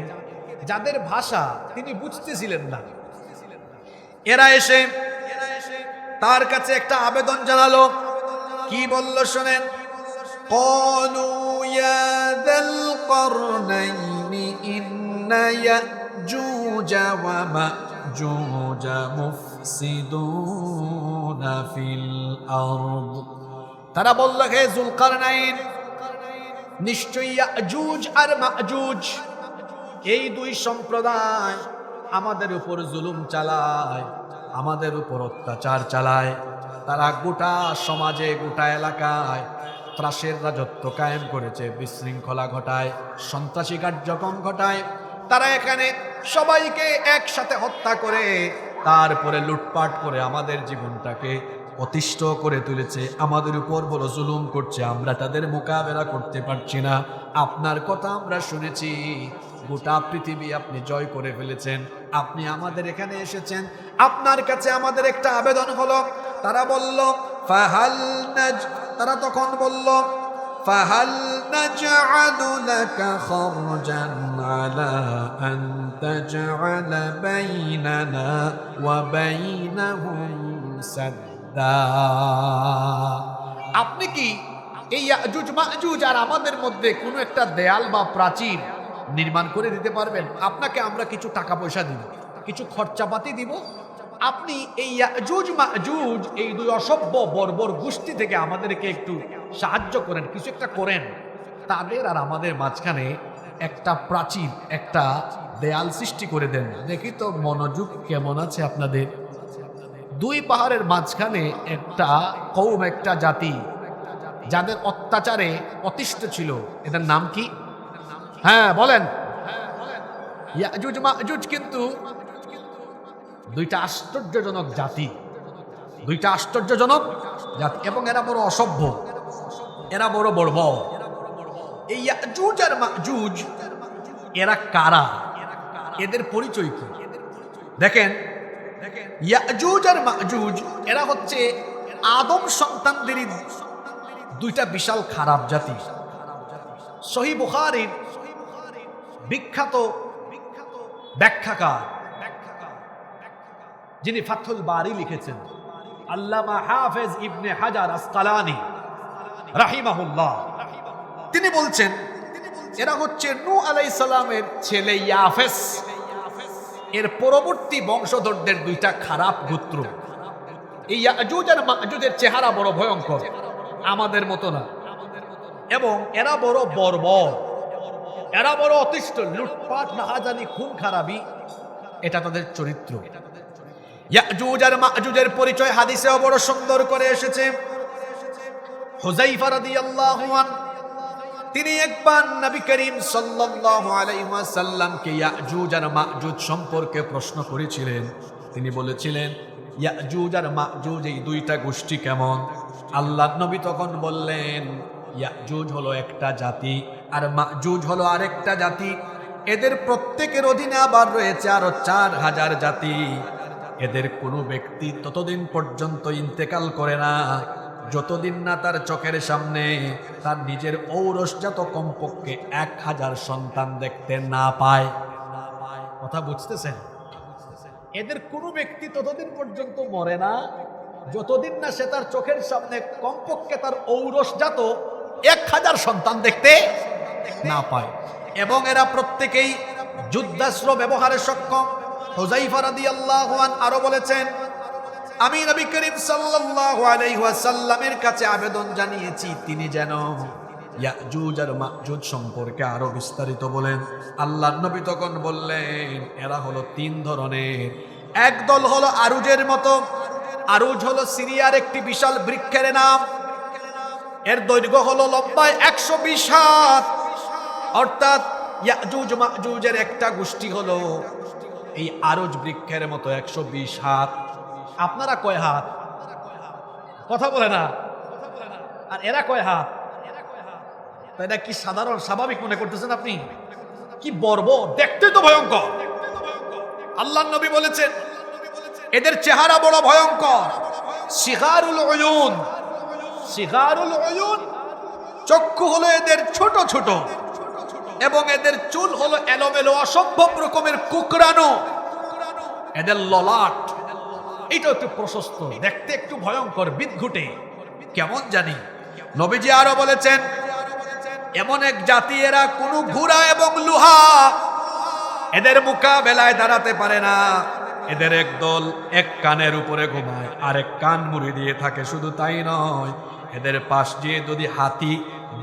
যাদের ভাষা তিনি বুঝতেছিলেন না। এরা এসে তার কাছে একটা আবেদন জানালো। কি বলল শোনেন। ক্বালু ইয়া যাল করনাইনি ইন্না ইয়াজুজা ওয়া মাজুজা মুফসিদুনা ফিল আরদ। তারা বলল, হে জুলকারনাইন, নিশ্চয়ই ইয়াজুজ আর মাজুজ এই দুই সম্প্রদায় আমাদের উপর জুলুম চালায়, আমাদের উপর অত্যাচার চালায়। তারা গোটা সমাজে, গোটা এলাকায় ত্রাসের রাজত্ব কায়েম করেছে, বিশৃঙ্খলা ঘটায়, সন্ত্রাসী কার্যক্রম ঘটায়। তারা এখানে সবাইকে একসাথে হত্যা করে, তারপরে লুটপাট করে আমাদের জীবনটাকে অতিষ্ঠ করে তুলেছে, আমাদের উপর বড় জুলুম করছে। আমরা তাদের মোকাবেলা করতে পারছি না। আপনার কথা আমরা শুনেছি, গোটা পৃথিবী আপনি জয় করে ফেলেছেন, আপনি আমাদের এখানে এসেছেন। আপনার কাছে আমাদের একটা আবেদন হলো, তারা বলল তারা তখন বলল ফাহাল নাজআলু লাকা খরজান আলা আন তাজআলা বাইনানা ওয়া বাইনাহুম সাদ্দা। আপনি কি এই ইয়াজুজ মাজুজ আর আমাদের মধ্যে কোনো একটা দেয়াল বা প্রাচীর নির্মাণ করে দিতে পারবেন? আপনাকে আমরা কিছু টাকা পয়সা দিব, কিছু খরচাপাতি দিব, আপনি এই ইয়াজুজ মাজুজ এই দুই অসভ্য বর্বর গোষ্ঠী থেকে আমাদেরকে একটু সাহায্য করেন, কিছু একটা করেন। তাদের আর আমাদের মাঝখানে একটা প্রাচীর, একটা দেয়াল সৃষ্টি করে দেন। দেখি তো মনোযোগ কেমন আছে আপনাদের। দুই পাহাড়ের মাঝখানে একটা কওম, একটা জাতি যাদের অত্যাচারে অতিষ্ঠ ছিল, এদের নাম কি? হ্যাঁ বলেন। ইয়াজুজ মাজুজ কিন্তু দুইটা আশ্চর্যজনক জাতি, দুইটা আশ্চর্যজনক জাতি, এবং এরা বড় অসভ্য, এরা বড় বর্বর। এই ইয়াজুজ আর মাজুজ এরা কারা? এদের পরিচয় কি? দেখেন, ইয়াজুজ আর মাজুজ এরা হচ্ছে আদম সন্তানদেরই দুইটা বিশাল খারাপ জাতি। সহিহ বুখারীর বিখ্যাত ব্যাখ্যাকার, যিনি ফাথুল বারী লিখেছেন, আল্লামা হাফেজ ইবনে হাজার আসকালানী রাহিমাহুল্লাহ, তিনি বলছেন এরা হচ্ছে নূহ আলাইহিস সালামের ছেলে ইয়াফেস এর পরবর্তী বংশধরদের দুইটা খারাপ গোত্র। এই ইয়াজুজ আর মাজুজের চেহারা বড় ভয়ঙ্কর, আমাদের মতো না, এবং এরা বড় বর্বর, এরা বড় অতিষ্ঠ, লুটপাট, নাহাজানি, খুন খারাপি, এটা তাদের চরিত্র। ইয়াজুজ আর মাজুজের পরিচয় হাদিসেও বড় সুন্দর করে এসেছে। হুযায়ফা রাদিয়াল্লাহু আনহু তিনি একবার নবী করিম সাল্লাল্লাহু আলাইহি ওয়াসাল্লামকে ইয়াজুজ আর মাজুজ সম্পর্কে প্রশ্ন করেছিলেন। তিনি বলেছিলেন, ইয়াজুজ আর মাজুজ এই দুইটা গোষ্ঠী কেমন? আল্লাহর নবী তখন বললেন, ইয়াজুজ হলো একটা জাতি আর মাজুজ হলো আরেকটা জাতি। এদের প্রত্যেকের অধীনে আবার রয়েছে আরো 4000 জাতি। এদের কোনো ব্যক্তি ততদিন পর্যন্ত ইন্তেকাল করে না যতদিন না তার চোখের সামনে তার নিজের ঔরসজাত কমপক্ষে 1000 সন্তান দেখতে না পায়। কথা বুঝতেছেন? এদের কোনো ব্যক্তি ততদিন পর্যন্ত মরে না যতদিন না সে তার চোখের সামনে কমপক্ষে তার ঔরসজাত 1000 সন্তান দেখতে না পায়। এবং এরা প্রত্যেকেই যুদ্ধাস্ত্র ব্যবহারে সক্ষম। হুযায়ফা রাদিয়াল্লাহু আনহু আরো বলেছেন, আমি নবী করিম সাল্লাল্লাহু আলাইহি ওয়াসাল্লামের কাছে আবেদন জানিয়েছি তিনি যেন ইয়াজুজ আর মাজুজ সম্পর্কে আরো বিস্তারিত বলেন। আল্লাহর নবী তখন বললেন, এরা হলো 3 ধরনের। এক দল হলো আরুজের মতো। আরুজ হলো সিরিয়ার একটি বিশাল বৃক্ষের নাম। এর দৈর্ঘ্য হলো লম্বায় 120 হাত। অর্থাৎ ইয়াজুজ মাজুজের একটা গোষ্ঠী হলো এই আরুজ বৃক্ষের মতো 120 হাত। আপনারা কয় হাত? কথা বলে না। আর এরা কয় হাত? তাই না? কি সাধারণ স্বাভাবিক মনে করতেছেন আপনি? কি বর্বর, দেখতে তো ভয়ঙ্কর। আল্লাহর নবী বলেছেন এদের চেহারা বড় ভয়ঙ্কর। সিগারুল উয়ুন, সিগারুল উয়ুন, চক্ষু হলো এদের ছোট ছোট, এবং এদের চুল হলো এলোমেলো, অসম্ভব রকমের কুকরানো। এদের ললাট এটা একটু প্রশস্ত, দেখতে একটু ভয়ঙ্কর, বিদঘুটে, কেমন জানি। নবীজি আরো বলেছেন, এমন এক জাতি এরা কোন ঘোড়া এবং লোহা এদের মোকাবেলায় দাঁড়াতে পারে না। এদের একদল এক কানের উপরে ঘুমায়, আরেক কান মুড়ি দিয়ে থাকে। শুধু তাই নয়, এদের পাশ দিয়ে যদি হাতি,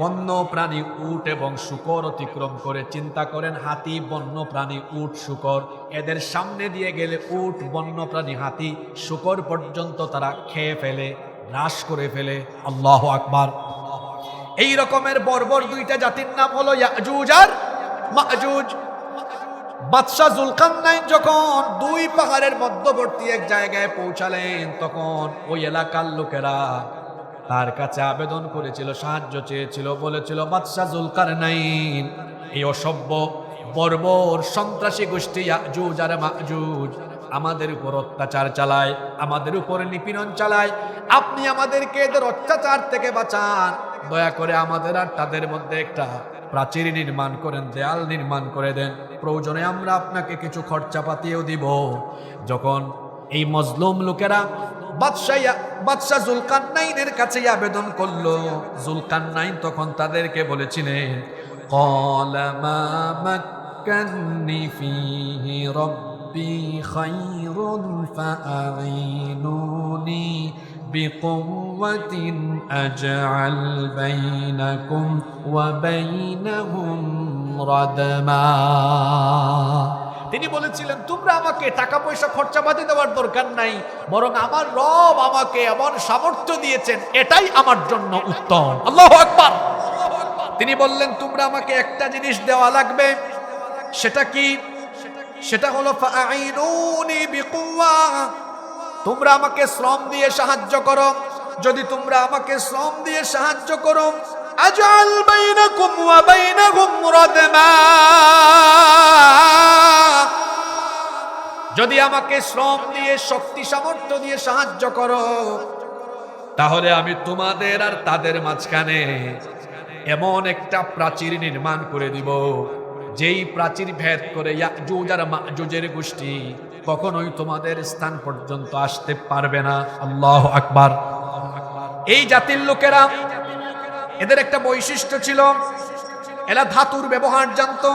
বন্য প্রাণী, উট এবং শূকর অতিক্রম করে, চিন্তা করেন হাতি, বন্য প্রাণী, উট, শূকর, এদের সামনে দিয়ে গেলে উট, বন্য প্রাণী, হাতি, শূকর পর্যন্ত তারা খেয়ে ফেলে, নাশ করে ফেলে। আল্লাহু আকবার। এই রকমের বর্বর দুইটা জাতির নাম হলো ইয়াজুজ আর মাজুজ। বাদশাহ জুলকারনাইন যখন 2 পাহাড়ের মধ্যবর্তী এক জায়গায় পৌঁছালেন, তখন ওই এলাকার লোকেরা তার কাছে আবেদন করেছিল, সাহায্য চেয়েছিল, বলেছিল, বাদশাহ জুলকারনাইন এই অসভ্য বর্বর সন্ত্রাসী গোষ্ঠী ইয়াজুজ আর মাজুজ আমাদের উপর অত্যাচার চালায়, আমাদের উপর নিপীড়ন চালায়। আপনি আমাদেরকে এদের অত্যাচার থেকে বাঁচান, দয়া করে আমাদের আর তাদের মধ্যে একটা প্রাচীর নির্মাণ করেন, দেয়াল নির্মাণ করে দেন। প্রয়োজনে আমরা আপনাকে কিছু খরচাপাতিও দিব। যখন এই মজলুম লোকেরা বাদশাহ জুলকারনাইনের কাছে আবেদন করলো, জুলকারনাইন তখন তাদেরকে বলেছিলেন, ক্বালা মা মাক্কান্নি ফীহি রাব্বী খায়রুন ফাআইনুনি বিকুওয়াতিন আজআল বাইনাকুম ওয়া বাইনাহুম রাদমা। তিনি বলেছিলেন, তোমরা আমাকে টাকা পয়সা খরচাপাতি দেওয়ার দরকার নাই, বরং আমার রব আমাকে এমন সামর্থ্য দিয়েছেন, এটাই আমার জন্য উত্তম। আল্লাহু আকবার। তিনি বললেন, তোমরা আমাকে একটা জিনিস দেওয়া লাগবে। সেটা কি? সেটা হলো ফাআইনুনি বিকুওয়া, তোমরা আমাকে শ্রম দিয়ে সাহায্য করো। যদি তোমরা আমাকে শ্রম দিয়ে সাহায্য করো, আজআল বাইনাকুম ওয়া বাইনাহুম রাদমা, যদি আমাকে শ্রম দিয়ে শক্তি সামর্থ্য দিয়ে সাহায্য করো, তাহলে আমি তোমাদের আর তাদের মাঝখানে এমন একটা প্রাচীর নির্মাণ করে দিব, যেই প্রাচীর ভেদ করে ইয়াজুজ আর মাজুজের গোষ্ঠী কখনোই তোমাদের স্থান পর্যন্ত আসতে পারবে না। আল্লাহু আকবার। এই জাতির লোকেরা, এদের একটা বৈশিষ্ট্য ছিল, এরা ধাতুর ব্যবহার জানতো।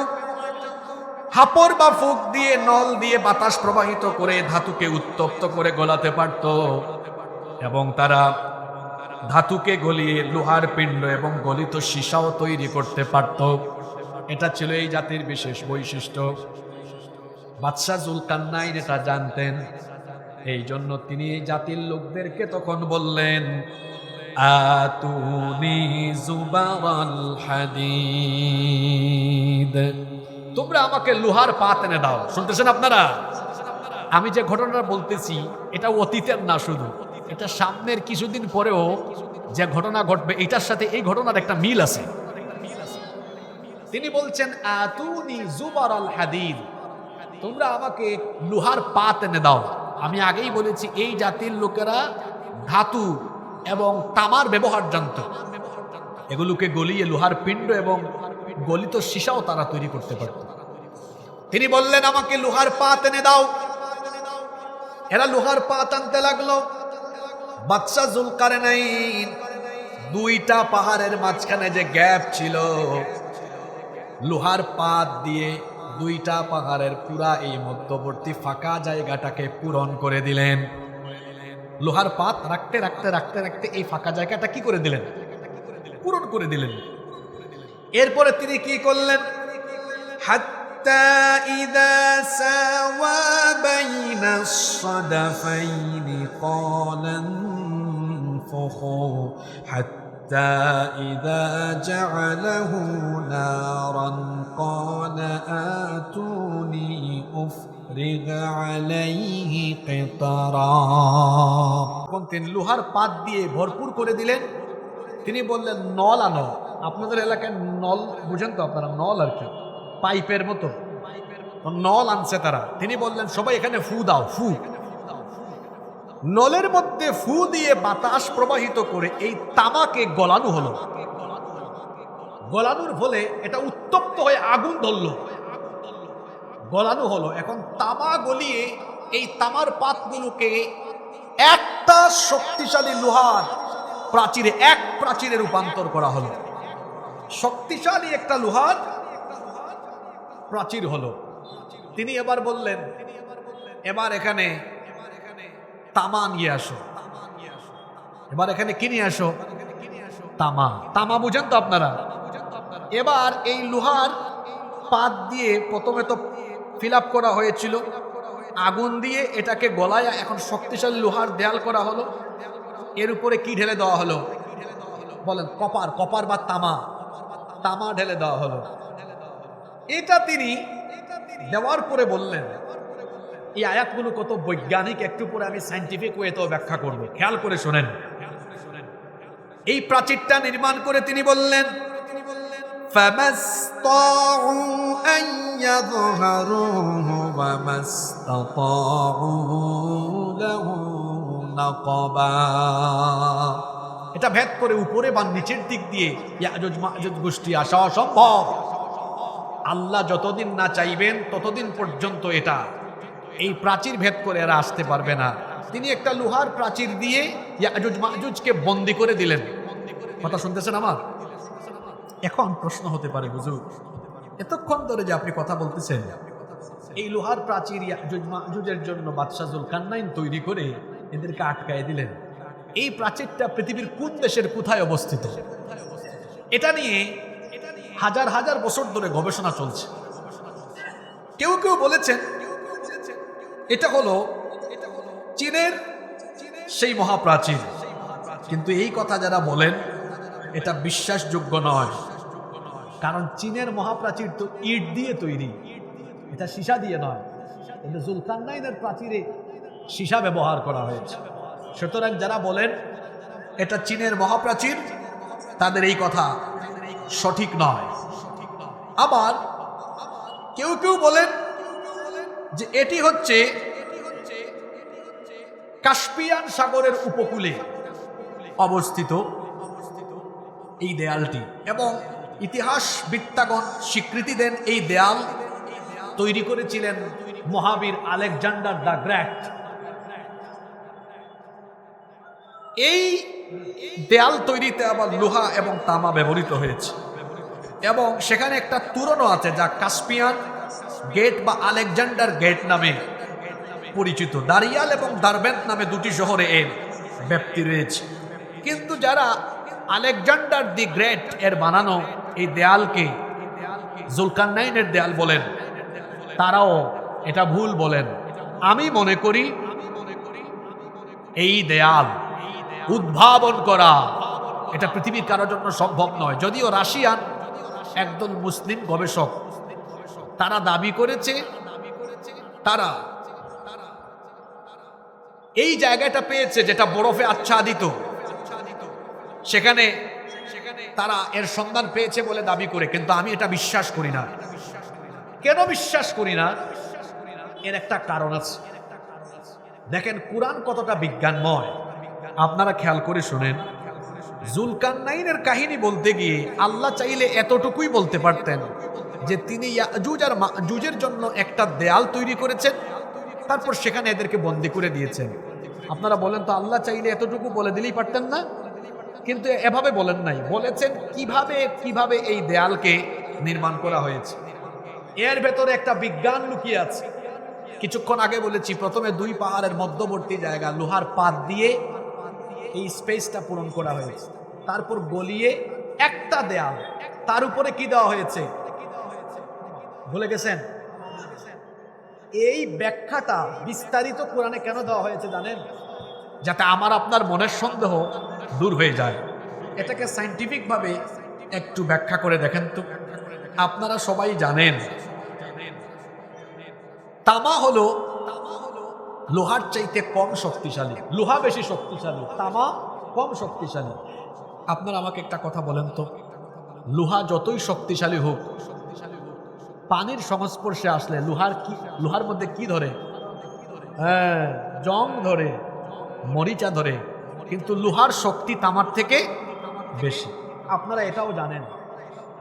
হাপড় বা ফুক দিয়ে, নল দিয়ে বাতাস প্রবাহিত করে ধাতুকে উত্তপ্ত করে গলাতে পারত, এবং তারা ধাতুকে গলিয়ে লোহার পিণ্ড এবং গলিত সীসাও তৈরি করতে পারত। এটা ছিল এই জাতির বিশেষ বৈশিষ্ট্য। বাদশাহ জুলকারনাইন এটা জানতেন। এই জন্য তিনি এই জাতির লোকদেরকে তখন বললেন, আতুনি জুবারাল হাদিদ, তোমরা আমাকে লোহার পাত এনে দাও। শুনতেছেন আপনারা? আমি যে ঘটনাটা বলতেছি এটা অতীতের না, শুধু এটা সামনের কিছুদিন পরেও যে ঘটনা ঘটবে এটার সাথে এই ঘটনার একটা মিল আছে। তিনি বলছেন, আতুনি জুবারাল হাদিদ, তোমরা আমাকে লোহার পাত এনে দাও। আমি আগেই বলেছি এই জাতির লোকেরা ধাতু এবং তামার ব্যবহার জানত। এগুলোকে গলিয়ে লোহার পিণ্ড এবং গলিত সীসাও তারা তৈরি করতে পারত। তিনি বললেন, আমাকে লোহার পাত এনে দাও। এরা লোহার পাত আনতে লাগলো। বাদশাহ জুলকারনাইন দুইটা পাহাড়ের মাঝখানে যে গ্যাপ ছিল, লোহার পাত দিয়ে দুইটা পাহাড়ের পুরা এই মধ্যবর্তী ফাঁকা জায়গাটাকে পূরণ করে দিলেন। লোহার পাত রাখতে রাখতে রাখতে রাখতে এই ফাঁকা জায়গাটা কি করে দিলেন? পূরণ করে দিলেন। এরপরে তিনি কি করলেন? হাত্তা ইযা সাওয়া বাইনাস সাদাফাইনি ক্বালা ইনফুখু হাত্তা ইযা জা'আলাহু নারান ক্বালা আতুনি উফরিগ আলাইহি কিতরা। কোন তিন লোহার পাত দিয়ে ভরপুর করে দিলেন। তিনি বললেন, নল আনো। আপনাদের এলাকায় নল বুঝেন তো আপনারা? নল আর কি, পাইপের মতো নল আনছে তারা। তিনি বললেন, সবাই এখানে ফু দাও। ফু, নলের মধ্যে ফু দিয়ে বাতাস প্রবাহিত করে এই তামাকে গলানো হলো। গলানোর ফলে এটা উত্তপ্ত হয়ে আগুন ধরলো, গলানো হলো। এখন তামা গলিয়ে এই তামার পাতগুলোকে একটা শক্তিশালী লোহার প্রাচীরে, এক প্রাচীরে রূপান্তর করা হলো। শক্তিশালী একটা লোহার প্রাচীর হলো। তিনি এবার বললেন, এবার এখানে তামা নিয়ে আসো। এবার এখানে কি নিয়ে আসো? তামা। তামা বুঝেন তো আপনারা? এবার এই লোহার পাত দিয়ে প্রথমে তো ফিল আপ করা হয়েছিল, আগুন দিয়ে এটাকে গলায় এখন শক্তিশালী লোহার দেয়াল করা হলো। এর উপরে কি ঢেলে দেওয়া হলো? বলেন, কপার। কপার বা তামা, তামা ঢেলে দেওয়া হলো। এটা তিনি দেওয়ার পরে বললেন, এই আয়াতগুলো কত বৈজ্ঞানিক, একটু পরে আমি সায়েন্টিফিক ওয়েতেও ব্যাখ্যা করব, খেয়াল করে শোনেন। এই প্রাচীরটা নির্মাণ করে তিনি বললেন, فما استطاعوا أن يظهروه وما استطاعوا له نقبا। এটা ভেদ করে উপরে বা নিচের দিক দিয়ে ইয়াজুজ মাজুজ গোষ্ঠী আসা অসম্ভব। আল্লাহ যতদিন না চাইবেন ততদিন পর্যন্ত এটা এই প্রাচীর ভেদ করে এরা আসতে পারবে না। তিনি একটা লোহার প্রাচীর দিয়ে ইয়াজুজ মাজুজকে বন্দী করে দিলেন। কথা শুনতেছেন আমার? এখন প্রশ্ন হতে পারে, হুজুর এতক্ষণ ধরে যে আপনি কথা বলতেছেন, এই লোহার প্রাচীর ইয়াজুজ মাজুজের জন্য বাদশা জুলকারনাইন তৈরি করে এদেরকে আটকায় দিলেন, এই প্রাচীরটা পৃথিবীর কোন দেশের কোথায় অবস্থিত? এটা নিয়ে হাজার হাজার বছর ধরে গবেষণা চলছে। কেউ কেউ বলেছেন এটা হলো চীনের সেই মহাপ্রাচীর, কিন্তু এই কথা যারা বলেন এটা বিশ্বাসযোগ্য নয়। কারণ চীনের মহাপ্রাচীর তো ইট দিয়ে তৈরি, এটা সীসা দিয়ে নয়। কিন্তু জুলকারনাইনের প্রাচীরে সীসা ব্যবহার করা হয়েছে। সুতরাং যারা বলেন এটা চীনের মহাপ্রাচীর, তাদের এই কথা সঠিক নয়। আবার কেউ কেউ বলেন যে এটি হচ্ছে কাস্পিয়ান সাগরের উপকূলে অবস্থিত এই দেয়ালটি, এবং ইতিহাসবিদগণ স্বীকৃতি দেন এই দেয়াল তৈরি করেছিলেন মহাবীর আলেকজান্ডার দ্য গ্রেট। এই দেয়াল তৈরিতে আবার লোহা এবং তামা ব্যবহৃত হয়েছে, এবং সেখানে একটা তোরণও আছে যা কাস্পিয়ান গেট বা আলেকজান্ডার গেট নামে পরিচিত। দারিয়াল এবং দারবেন্ট নামে দুটি শহরে এর ব্যাপ্তি রয়েছে। কিন্তু যারা আলেকজান্ডার দি গ্রেট এর বানানো এই দেয়ালকে জুলকারনাইনের দেয়াল বলেন, তারাও এটা ভুল বলেন। আমি মনে করি এই দেয়াল উদ্ভাবন করা এটা পৃথিবীর কারোর জন্য সম্ভব নয়। যদিও রাশিয়ান একদল মুসলিম গবেষক তারা দাবি করেছে তারা এই জায়গাটা পেয়েছে যেটা বরফে আচ্ছাদিত, সেখানে তারা এর সন্ধান পেয়েছে বলে দাবি করে। কিন্তু আমি এটা বিশ্বাস করি না। কেন বিশ্বাস করি না? এর একটা কারণ আছে। দেখেন কুরআন কতটা বিজ্ঞানময়, আপনারা খেয়াল করে শুনেন। জুলকারনাইনের কাহিনী বলতে গিয়ে আল্লাহ চাইলে এতটুকুই বলতে পারতেন যে তিনি ইয়াজুজ আর মাজুজের জন্য একটা দেয়াল তৈরি করেছেন, তারপর সেখানে এদেরকে বন্দী করে দিয়েছেন। আপনারা বলেন তো আল্লাহ চাইলে এতটুকু বলে দিলেই পারতেন না? কিন্তু এভাবে বলেন নাই, বলেছেন কিভাবে কিভাবে এই দেয়ালকে নির্মাণ করা হয়েছে। এর ভেতরে একটা বিজ্ঞান লুকিয়ে আছে। কিছুক্ষণ আগে বলেছি প্রথমে দুই পাহাড়ের মধ্যবর্তী জায়গা লোহার পাত দিয়ে এই স্পেসটা পূরণ করা হয়েছে, তারপর গলিয়ে একটা দেয়াল, তার উপরে কি দেওয়া হয়েছে ভুলে গেছেন? এই ব্যাখ্যাটা বিস্তারিত কোরআনে কেন দেওয়া হয়েছে জানেন? যাতে আমার আপনার মনের সন্দেহ দূর হয়ে যায়। এটাকে সায়েন্টিফিক ভাবে একটু ব্যাখ্যা করে দেখেন তো। আপনারা সবাই জানেন তামা হলো লোহার চাইতে কম শক্তিশালী। লোহা বেশি শক্তিশালী, তামা কম শক্তিশালী। আপনারা আমাকে একটা কথা বলেন তো, লোহা যতই শক্তিশালী হোক, পানির সংস্পর্শে আসলে লোহার মধ্যে কি ধরে? হ্যাঁ, জং ধরে, মরিচা ধরে। কিন্তু লোহার শক্তি তামার থেকে বেশি। আপনারা এটাও জানেন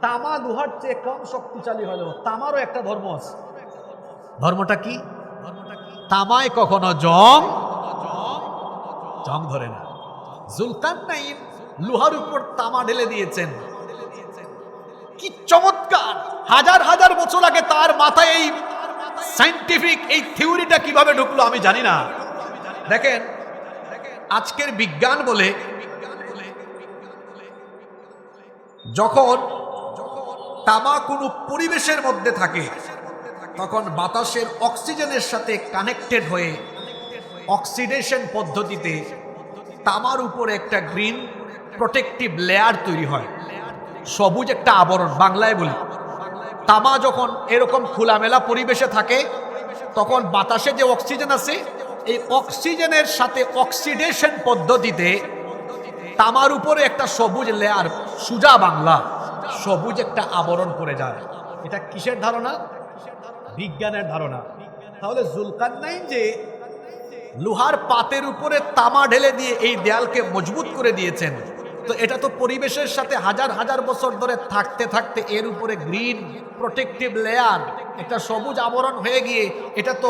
তামা লোহার চেয়ে কম শক্তিশালী হলেও তামারও একটা ধর্ম আছে। ধর্মটা কি? তামায় কখনো জং ধরে না। জুলকারনাইন লোহার উপর তামা ঢেলে দিয়েছেন। কি চমৎকার! হাজার হাজার বছর আগে তার মাথায় এই সায়েন্টিফিক এই থিওরিটা কিভাবে ঢুকলো আমি জানি না। দেখেন আজকের বিজ্ঞান বলে যখন তামা কোনো পরিবেশের মধ্যে থাকে তখন বাতাসের অক্সিজেনের সাথে কানেক্টেড হয়ে অক্সিডেশন পদ্ধতিতে তামার উপরে একটা গ্রিন প্রোটেক্টিভ লেয়ার তৈরি হয়, সবুজ একটা আবরণ বাংলায় বলি। তামা যখন এরকম খোলামেলা পরিবেশে থাকে তখন বাতাসে যে অক্সিজেন আছে এই অক্সিজেনের সাথে অক্সিডেশন পদ্ধতিতে তামার উপরে একটা সবুজ লেয়ার, সুজা বাংলা সবুজ একটা আবরণ পড়ে যায়। এটা কিসের ধারণা? বিজ্ঞানের ধারণা। তাহলে জুলকারনাইন যে লোহার পাতের উপরে তামা ঢেলে দিয়ে এই দেয়ালকে মজবুত করে দিয়েছেন, তো এটা তো পরিবেশের সাথে হাজার হাজার বছর ধরে থাকতে থাকতে এর উপরে গ্রিন প্রোটেক্টিভ লেয়ার, একটা সবুজ আবরণ হয়ে গিয়ে এটা তো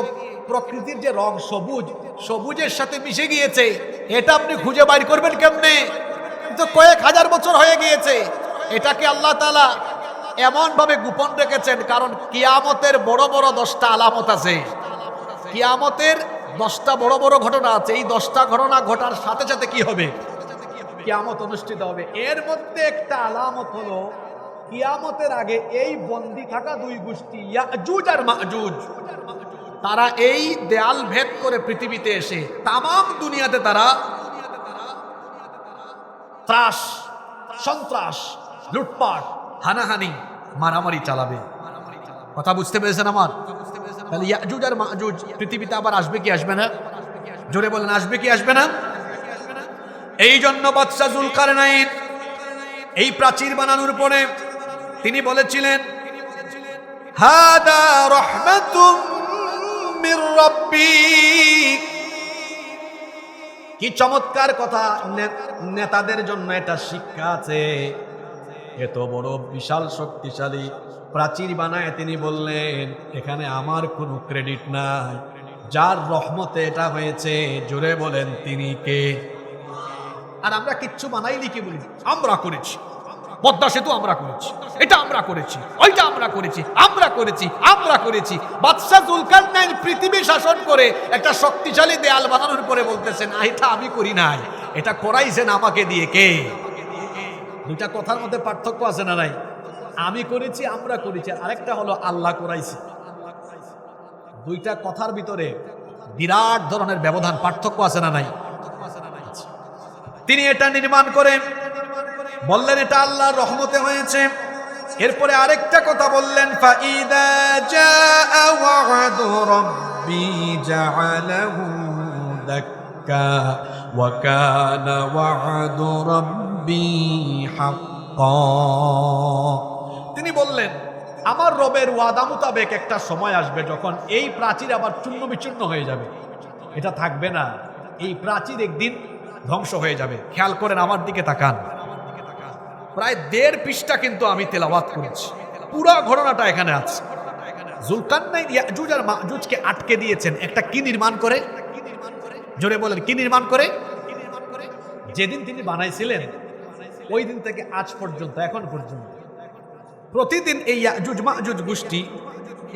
প্রকৃতির যে রং সবুজ, সবুজের সাথে মিশে গিয়েছে। এটা আপনি খুঁজে বাইর করবেন কেমনে? তো কয়েক হাজার বছর হয়ে গিয়েছে। এটাকে আল্লাহ তাআলা এমন ভাবে গোপন রেখেছেন, কারণ কিয়ামতের বড় বড় 10টা আলামত আছে। কিয়ামতের 10টা বড় বড় ঘটনা আছে। এই 10টা ঘটনা ঘটার সাথে সাথে কি হবে? কিয়ামত অনুষ্ঠিত হবে। এর মধ্যে একটা আলামত হলো কিয়ামতের আগে এই বন্দী থাকা দুই গোষ্ঠী ইয়াজুজ আর মাজুজ, তারা এই দেয়াল ভেদ করে পৃথিবীতে এসে তামাম দুনিয়াতে তারা ত্রাস, সন্ত্রাস, লুটপাট, হানাহানি, মারামারি চালাবে। কথা বুঝতে পেরেছেন আমার? তাহলে ইয়াজুজ আর মাজুজ পৃথিবীতে আবার আসবে কি আসবে না? জোরে বলেন, আসবে কি আসবে না? এই জন্য বাদশা জুলকারনাইন এই প্রাচীর বানানোর পরে তিনি বলেছিলেন, হাদা রাহমাতুম মির রাব্বি। কি চমৎকার কথা! নেতাদের জন্য এটা শিক্ষা আছে। এত বড় বিশাল শক্তিশালী প্রাচীর বানায় তিনি বললেন, এখানে আমার কোনো ক্রেডিট নাই, যার রহমতে এটা হয়েছে, জোরে বলেন তিনি কে? আর আমরা কিচ্ছু বানাইনি, কি বলি? আমরা করেছি, পদ্মা সেতু আমরা করেছি, এটা আমরা করেছি, ওইটা আমরা করেছি, আমরা করেছি, আমরা করেছি। বাদশা জুলকারনাইন পৃথিবী শাসন করে একটা শক্তিশালী দেয়াল বানানোর পরে বলতেছেন, এটা আমি করি নাই, এটা করাইছেন আমাকে দিয়ে। কে? দুইটা কথার মধ্যে পার্থক্য আছে না নাই? আমি করেছি, আমরা করেছি, আরেকটা হলো আল্লাহ করাইছে। দুইটা কথার ভিতরে বিরাট ধরনের ব্যবধান, পার্থক্য আছে না নাই? তিনি এটা নির্মাণ করে বললেন এটা আল্লাহর রহমতে হয়েছে। এরপরে আরেকটা কথা বললেন, ফাইদা জাআ ওয়া'দু রাব্বি জা'আলাহু দাক্কা ওয়া কানা ওয়া'দু রাব্বি হাক্কা। তিনি বললেন, আমার রবের ওয়াদা মোতাবেক একটা সময় আসবে যখন এই প্রাচীর আবার চূর্ণ বিচূর্ণ হয়ে যাবে, এটা থাকবে না। এই প্রাচীর একদিন ধ্বংস হয়ে যাবে। খেয়াল করেন, আমার দিকে তাকান। প্রায় 1.5 পৃষ্ঠা কিন্তু আমি তেলাওয়াত করেছি, পুরো ঘটনাটা এখানে আছে। জুলকারনাইন ইয়াজুজ আর মাজুজকে আটকে দিয়েছেন একটা কি নির্মাণ করে? জোরে বলেন, কি নির্মাণ করে? যেদিন তিনি বানাইছিলেন ওই দিন থেকে আজ পর্যন্ত, এখন পর্যন্ত প্রতিদিন এই ইয়াজুজ মাজুজ গোষ্ঠী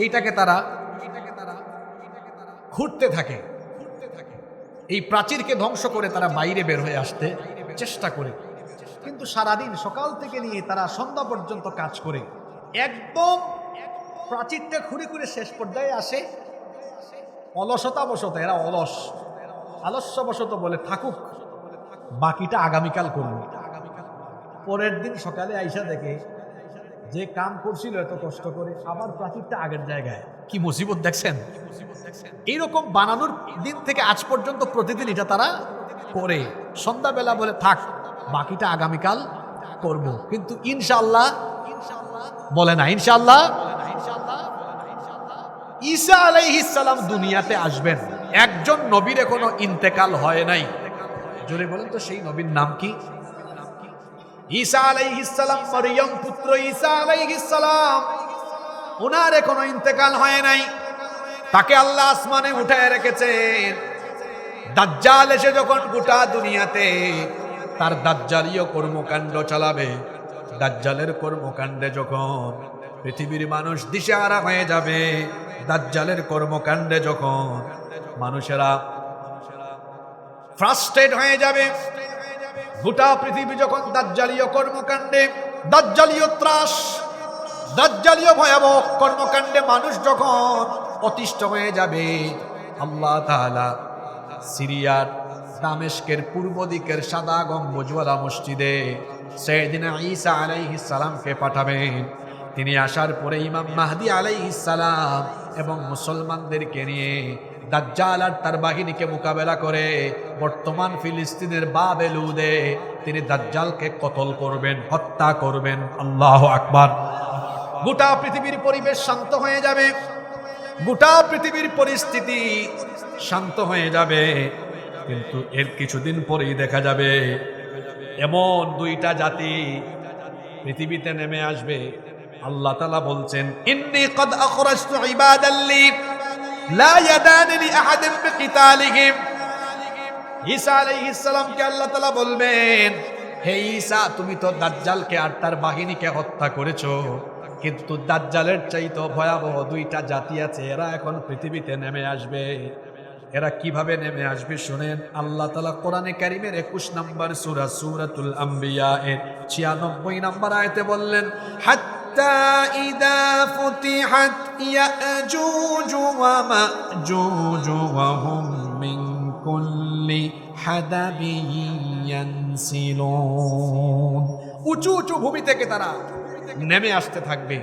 এইটাকে তারা ঘুরতে থাকে। এই প্রাচীরকে ধ্বংস করে তারা বাইরে বের হয়ে আসতে চেষ্টা করে, কিন্তু সারাদিন সকাল থেকে নিয়ে তারা সন্ধ্যা পর্যন্ত কাজ করে একদম প্রাচীরটা ঘুরে ঘুরে শেষ পর্যায়ে আসে। অলসতাবশত এরা আলস্যবশত বলে থাকুক, বাকিটা আগামীকাল করব। পরের দিন সকালে আইসা দেখে যে কাম করছিল এত কষ্ট করে, আবার প্রাচীরটা আগের জায়গায়। কি মুসিবত দেখছেন! এইরকম বানানোর দিন থেকে আজ পর্যন্ত প্রতিদিন এটা তারা করে। সন্ধ্যাবেলা বলে থাক, বাকিটা আগামীকাল করব। কিন্তু ইনশাআল্লাহ বলে না, ইনশাআল্লাহ ঈসা আলাইহিস সালাম দুনিয়াতে আসবেন। একজন নবীর এখনো ইন্তেকাল হয় নাই। জোরে বলেন তো, সেই নবীর নাম কি? ঈসা আলাইহিস সালাম, মরিয়ম পুত্র ঈসা আলাইহিস সালাম, ওনার এখনো ইন্তেকাল হয় নাই। তাকে আল্লাহ আসমানে উঠায় রেখেছেন। দাজ্জাল এসে যখন গোটা দুনিয়াতে তার দাজ্জালীয় কর্মকাণ্ড চালাবে, দাজ্জালের কর্মকাণ্ডে যখন পৃথিবীর মানুষ দিশেহারা হয়ে যাবে, দাজ্জালের কর্মকাণ্ডে যখন মানুষেরা ফ্রাস্ট্রেট হয়ে যাবে, গোটা পৃথিবী যখন দাজ্জালীয় কর্মকাণ্ডে, দাজ্জালীয় ত্রাস, দাজ্জালীয় ভয়াবহ কর্মকাণ্ডে মানুষ যখন অতিষ্ঠ হয়ে যাবে, আল্লাহ তাআলা সিরিয়ার দামেস্কের পূর্ব দিকের সাদা গম্বুজওয়ালা মসজিদে সাইয়েদিনা ঈসা আলাইহিস সালামকে পাঠাবেন। তিনি আসার পরে ইমাম মাহদি আলাইহিস সালাম এবং মুসলমানদেরকে নিয়ে দাজ্জাল আর তার বাহিনীকে মোকাবেলা করে বর্তমান ফিলিস্তিনের বাবেলুদে তিনি দাজ্জালকে কতল করবেন, হত্যা করবেন। আল্লাহু আকবার। গোটা পৃথিবীর পরিবেশ শান্ত হয়ে যাবে, গোটা পৃথিবীর পরিস্থিতি শান্ত হয়ে যাবে, কিন্তু এর কিছুদিন পরেই দেখা যাবে এমন দুইটা জাতি পৃথিবীতে নেমে আসবে। আল্লাহ তাআলা বলছেন, ইন্নী কদ আখরাজতু ইবাদাল্লি লা ইয়াদানি লিআহাদিন বিকিতালিহিম। ঈসা আলাইহিস সালামকে আল্লাহ তাআলা বলবেন, হে ঈসা, তুমি তো দাজ্জালকে আর তার বাহিনীকে হত্যা করেছো, কিন্তু দাজ্জালের চাইতে ভয়াবহ দুইটা জাতি আছে, এরা এখন পৃথিবীতে নেমে আসবে। এরা কিভাবে নেমে আসবে শুনেন। আল্লাহ তাআলা কোরআনে কারীমের 21 নম্বর সূরা সূরাতুল আম্বিয়া এর 96 নম্বর আয়াতে বললেন, হাত্তা ইদা ফুতিহাত ইয়াজুজ ওয়া মাজুজ ওয়া হুম মিন কুল্লি হাদাবিন ইয়ানসিলুন। উঁচু উঁচু ভূমি থেকে তারা নেমে আসতে থাকবে।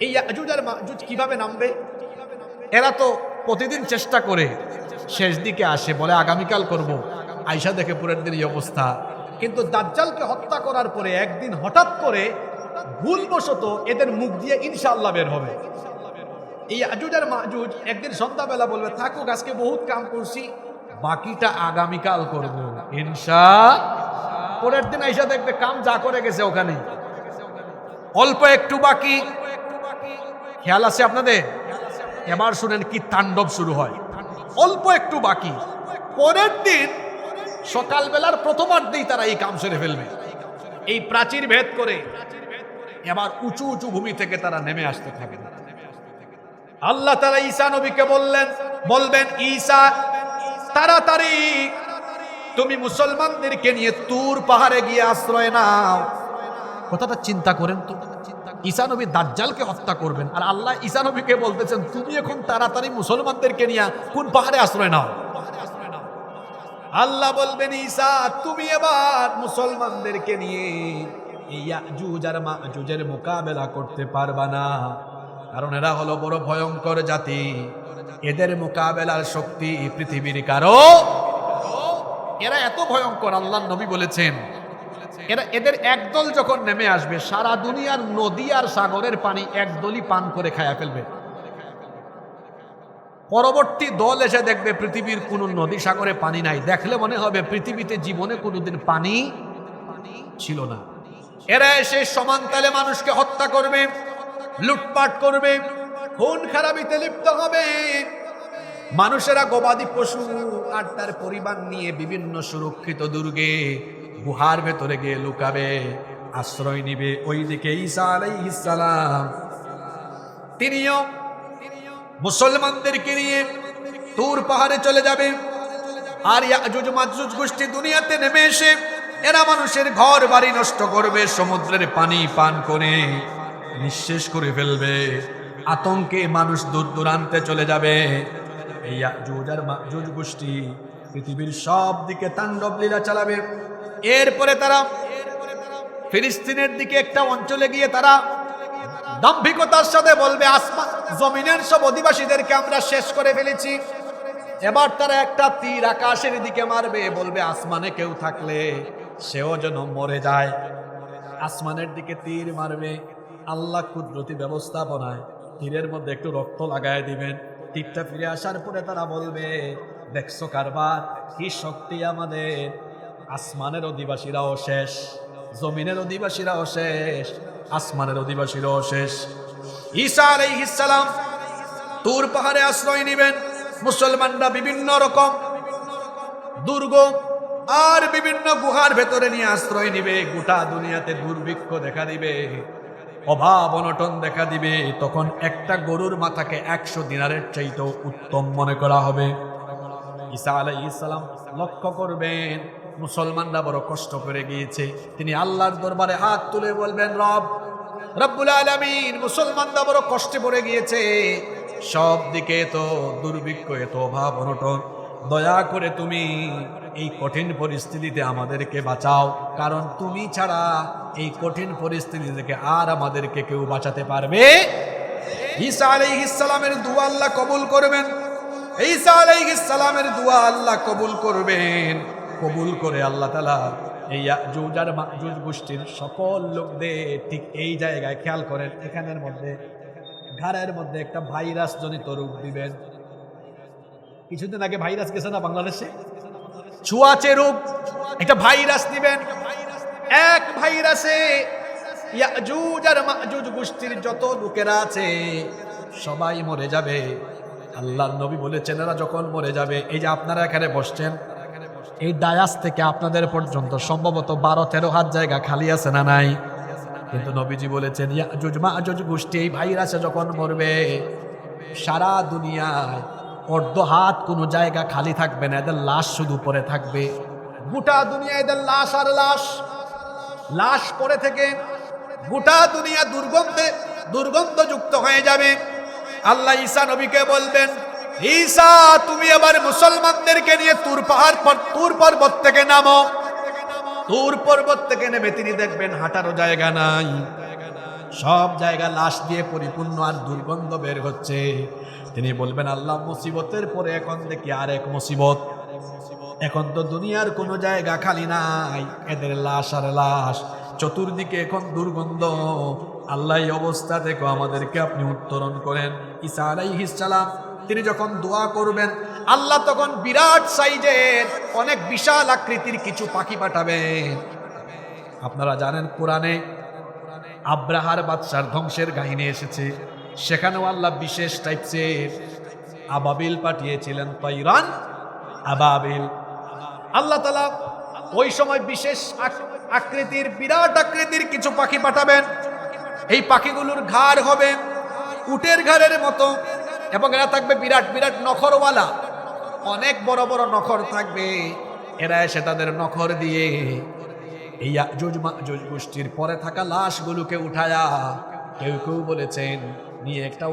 এই ইয়াজুজ আর মাজুজ কিভাবে নামবে? এরা তো প্রতিদিন চেষ্টা করে, শেষ দিকে আসে, বলে আগামীকাল করব, আয়সা দেখে পুরের দিন এই অবস্থা। কিন্তু দাজ্জালকে হত্যা করার পরে একদিন হঠাৎ করে ভুলবশত এদের মুখ দিয়ে ইনশাআল্লাহ বের হবে। এই ইয়াজুজ আর মাজুজ একদিন সন্ধ্যাবেলা বলবে, থাকুক আজকে বহুত কাম করছি, বাকিটা আগামীকাল করব ইনশাআল্লাহ। পরের দিন আয়সা দেখবে কাম যা করে গেছে ওখানে, অল্প একটু বাকি। খেয়াল আছে আপনাদের? এবার শুনেন কি তাণ্ডব শুরু হয়। অল্প একটু বাকি, পরের দিন সকালবেলার প্রথমার্ধেই তারা এই কাম সেরে ফেলবে। এই প্রাচীর ভেদ করে এবার উঁচু উঁচু ভূমি থেকে তারা নেমে আসতে থাকবে। আল্লাহ তাআলা ঈসা নবীকে বলবেন, ঈসা তাড়াতাড়ি তুমি মুসলমানদেরকে নিয়ে তুর পাহাড়ে গিয়ে আশ্রয় নাও। কথাটা চিন্তা করেন তো, ঈসা নবী দাজ্জালকে হত্যা করবেন, আর আল্লাহ ঈসা নবীকে বলতেছেন তুমি এখন তাড়াতাড়ি মুসলমানদেরকে নিয়ে কোন পাহাড়ে আশ্রয় নাও। আল্লাহ বলবেন, ঈসা তুমি এবার মুসলমানদেরকে নিয়ে ইয়াজুজ আর মাজুজের মোকাবেলা করতে পারবা না, কারণ এরা হলো বড় ভয়ঙ্কর জাতি। এদের মোকাবেলার শক্তি পৃথিবীর কারো। এরা এত ভয়ঙ্কর, আল্লাহ নবী বলেছেন এদের একদল যখন নেমে আসবে, সারা দুনিয়ার নদী আর সাগরের পানি একদলই পান করে খায়া ফেলবে। পরবর্তী দল এসে দেখবে পৃথিবীর কোন নদী সাগরে পানি নাই, দেখলে মনে হবে পৃথিবীতে জীবনে কোনোদিন পানি ছিল না। এরা এসে সমানতালে মানুষকে হত্যা করবে, লুটপাট করবে, খুন খারাপিতে লিপ্ত হবে। মানুষেরা গবাদি পশু আর তার পরিবার নিয়ে বিভিন্ন সুরক্ষিত দুর্গে গুহার ভেতরে গিয়ে লুকাবে, আশ্রয় নিবে। ওইদিকে ঈসা আলাইহিস সালাম তিনিও মুসলমানদেরকে নিয়ে তুর পাহাড়ে চলে যাবে। আর ইয়াজুজ মাজুজ গোষ্ঠী দুনিয়াতে নেমে এসে এরা মানুষের ঘর বাড়ি নষ্ট করবে, সমুদ্রের পানি পান করে নিঃশেষ করে ফেলবে। আতঙ্কে মানুষ দূর দূরান্তে চলে যাবে। এই ইয়াজুজ আর মাজুজ গোষ্ঠী পৃথিবীর সব দিকে তাণ্ডব লীলা চালাবে। এরপরে তারা ফিলিস্তিনের দিকে একটা অঞ্চলে গিয়ে তারা দাম্ভিকতার সাথে বলবে, আসমান জমিনের সব অধিবাসীদেরকে আমরা শেষ করে ফেলেছি। এবার তারা একটা তীর আকাশের দিকে মারবে, বলবে আসমানে কেউ থাকলে সেও যেন মরে যায়। আসমানের দিকে তীর মারবে, আল্লাহ কুদরতি ব্যবস্থাপনায় তীরের মধ্যে একটু রক্ত লাগায় দিবেন। তীরটা ফিরে আসার পরে তারা বলবে, দেখছো কারবার, কি শক্তি আমাদের। আসমানের অধিবাসীরাও শেষ, জমিনের অধিবাসীরাও শেষ, আসমানের অধিবাসীরাও শেষ। ঈসা আলাইহিস সালাম তুর পাহাড়ে আশ্রয় নেবেন। মুসলমানরা বিভিন্ন রকম দুর্গ আর বিভিন্ন গুহার ভেতরে নিয়ে আশ্রয় নিবে। গোটা দুনিয়াতে দুর্ভিক্ষ দেখা দিবে, অভাব অনটন দেখা দিবে। তখন একটা গরুর মাথাকে 100 দিনারের চাইতেও উত্তম মনে করা হবে। ঈসা আলাইহিস সালাম লক্ষ্য করবেন মুসলমানরা বড় কষ্ট করে গিয়েছে। তিনি আল্লাহর দরবারে হাত তুলে বলবেন, রব্বুল আলামিন, মুসলমানরা বড় কষ্টে পড়ে গিয়েছে, সব দিকে তো দুর্ভিক্ষ, এত অভাব অনটন, দয়া করে তুমি এই কঠিন পরিস্থিতিতে আমাদেরকে বাঁচাও, কারণ তুমি ছাড়া এই কঠিন পরিস্থিতি থেকে আর আমাদেরকে কেউ বাঁচাতে পারবে। ঈসা আলাইহিস সালামের দোয়া আল্লাহ কবুল করবেন। ঈসা আলাইহিস সালামের দোয়া আল্লাহ কবুল করবেন। কবুল করে আল্লাহ তাআলা এই ইয়াজুজ আর মাজুজ গোষ্ঠীর সকল লোকদের ঠিক এই জায়গায় খেয়াল করেন, এখানের মধ্যে ঘাড়ের মধ্যে একটা ভাইরাস জনিত রোগ দিবেন। কিছুদিন আগে ভাইরাস গেছে না বাংলাদেশে, ছোঁয়াচে রোগ, একটা ভাইরাস দিবেন। এক ভাইরাসে ইয়াজুজ আর মাজুজ গোষ্ঠীর যত লোকেরা আছে সবাই মরে যাবে। আল্লাহর নবী বলেছেন এরা যখন মরে যাবে, এই যে আপনারা এখানে বসছেন, এই ডায়াস থেকে আপনাদের পর্যন্ত সম্ভবত 12-13 হাত জায়গা খালি আছে না নাই? কিন্তু নবীজি বলেছেন ইয়াজুজ মাজুজ গোষ্ঠী এই ভাইরাসে যখন মরবে, সারা দুনিয়ায় অর্ধ হাত কোনো জায়গা খালি থাকবে না, এদের লাশ শুধু পড়ে থাকবে। গোটা দুনিয়া এদের লাশ আর লাশ, লাশ পড়ে থেকে গোটা দুনিয়া দুর্গন্ধযুক্ত হয়ে যাবে। আল্লাহ ঈসা নবীকে বলবেন, ঈসা তুমি এবার মুসলমানদেরকে নিয়ে তুর পর্বত থেকে নামো। তুর পর্বত থেকে নেমে তিনি দেখবেন হাঁটারও জায়গা নাই, সব জায়গা লাশ দিয়ে পরিপূর্ণ আর দুর্গন্ধ বের হচ্ছে। তিনি বলবেন আল্লাহ মুসিবতের পরে এখন দেখি আর এক মুসিবত, এখন তো দুনিয়ার কোনো জায়গা খালি নাই, এদের লাশ আর লাশ, চতুর্দিকে এখন দুর্গন্ধ। আল্লাহ এই অবস্থা থেকে আমাদেরকে আপনি উত্তরণ করেন। ঈসা আলাইহিস সালাম তিনি যখন দোয়া করবেন, আল্লাহ তখন বিরাট সাইজের অনেক বিশাল আকৃতির কিছু পাখি পাঠাবেন। আপনারা জানেন কোরআনে আব্রাহার বাদশার ধ্বংসের কাহিনী এসেছে, সেখানেও আল্লাহ বিশেষ টাইপসের আবাবিল পাঠিয়েছিলেন, তৈরান আবাবিল। আল্লাহ তাআলা ওই সময় বিশেষ আকৃতির বিরাট আকৃতির কিছু পাখি পাঠাবেন। এই পাখিগুলোর ঘাড় হবে উটের ঘাড়ের মতো এবং এরা থাকবে বিরাট বিরাট নখরওয়ালা, অনেক বড় বড় নখর থাকবে। এরা এসে তাদের নখর দিয়ে এই ইয়াজুজ মাজুজ গোষ্ঠীর পরে থাকা লাশগুলোকে উঠায়া, কেউ কেউ বলেছেন নিয়ে একটা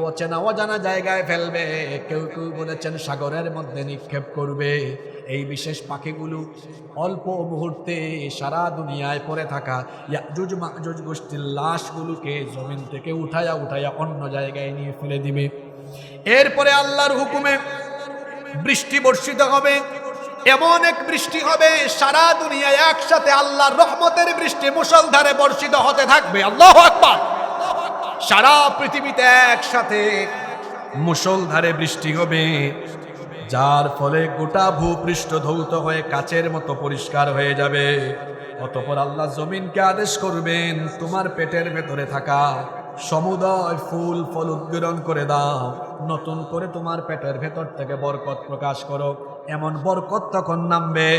অজানা জায়গায় ফেলবে, কেউ কেউ বলেছেন সাগরের মধ্যে নিক্ষেপ করবে। এই বিশেষ পাখিগুলো অল্প মুহূর্তে সারা দুনিয়ায় পড়ে থাকা ইয়াজুজ মাজুজ গোষ্ঠীর লাশগুলোকে জমিন থেকে উঠায়া অন্য জায়গায় নিয়ে ফেলে দিবে। এরপরে আল্লাহর হুকুমে বৃষ্টি বর্ষিত হবে, এমন এক বৃষ্টি হবে সারা দুনিয়ায় একসাথে আল্লাহর রহমতের বৃষ্টি মুষলধারে বর্ষিত হতে থাকবে। আল্লাহু আকবার। সারা পৃথিবীতে একসাথে মুষলধারে বৃষ্টি হবে, যার ফলে গোটা ভূপৃষ্ঠ ধৌত হয়ে কাচের মতো পরিষ্কার হয়ে যাবে। অতঃপর আল্লাহ জমিনকে আদেশ করবেন, তোমার পেটের ভেতরে থাকা সমুদয় ফুল ফল উদ্গীরণ করে দাও, নতুন করে তোমার পেটের ভেতর থেকে বরকত প্রকাশ করো। এমন বরকত তখন নামবে,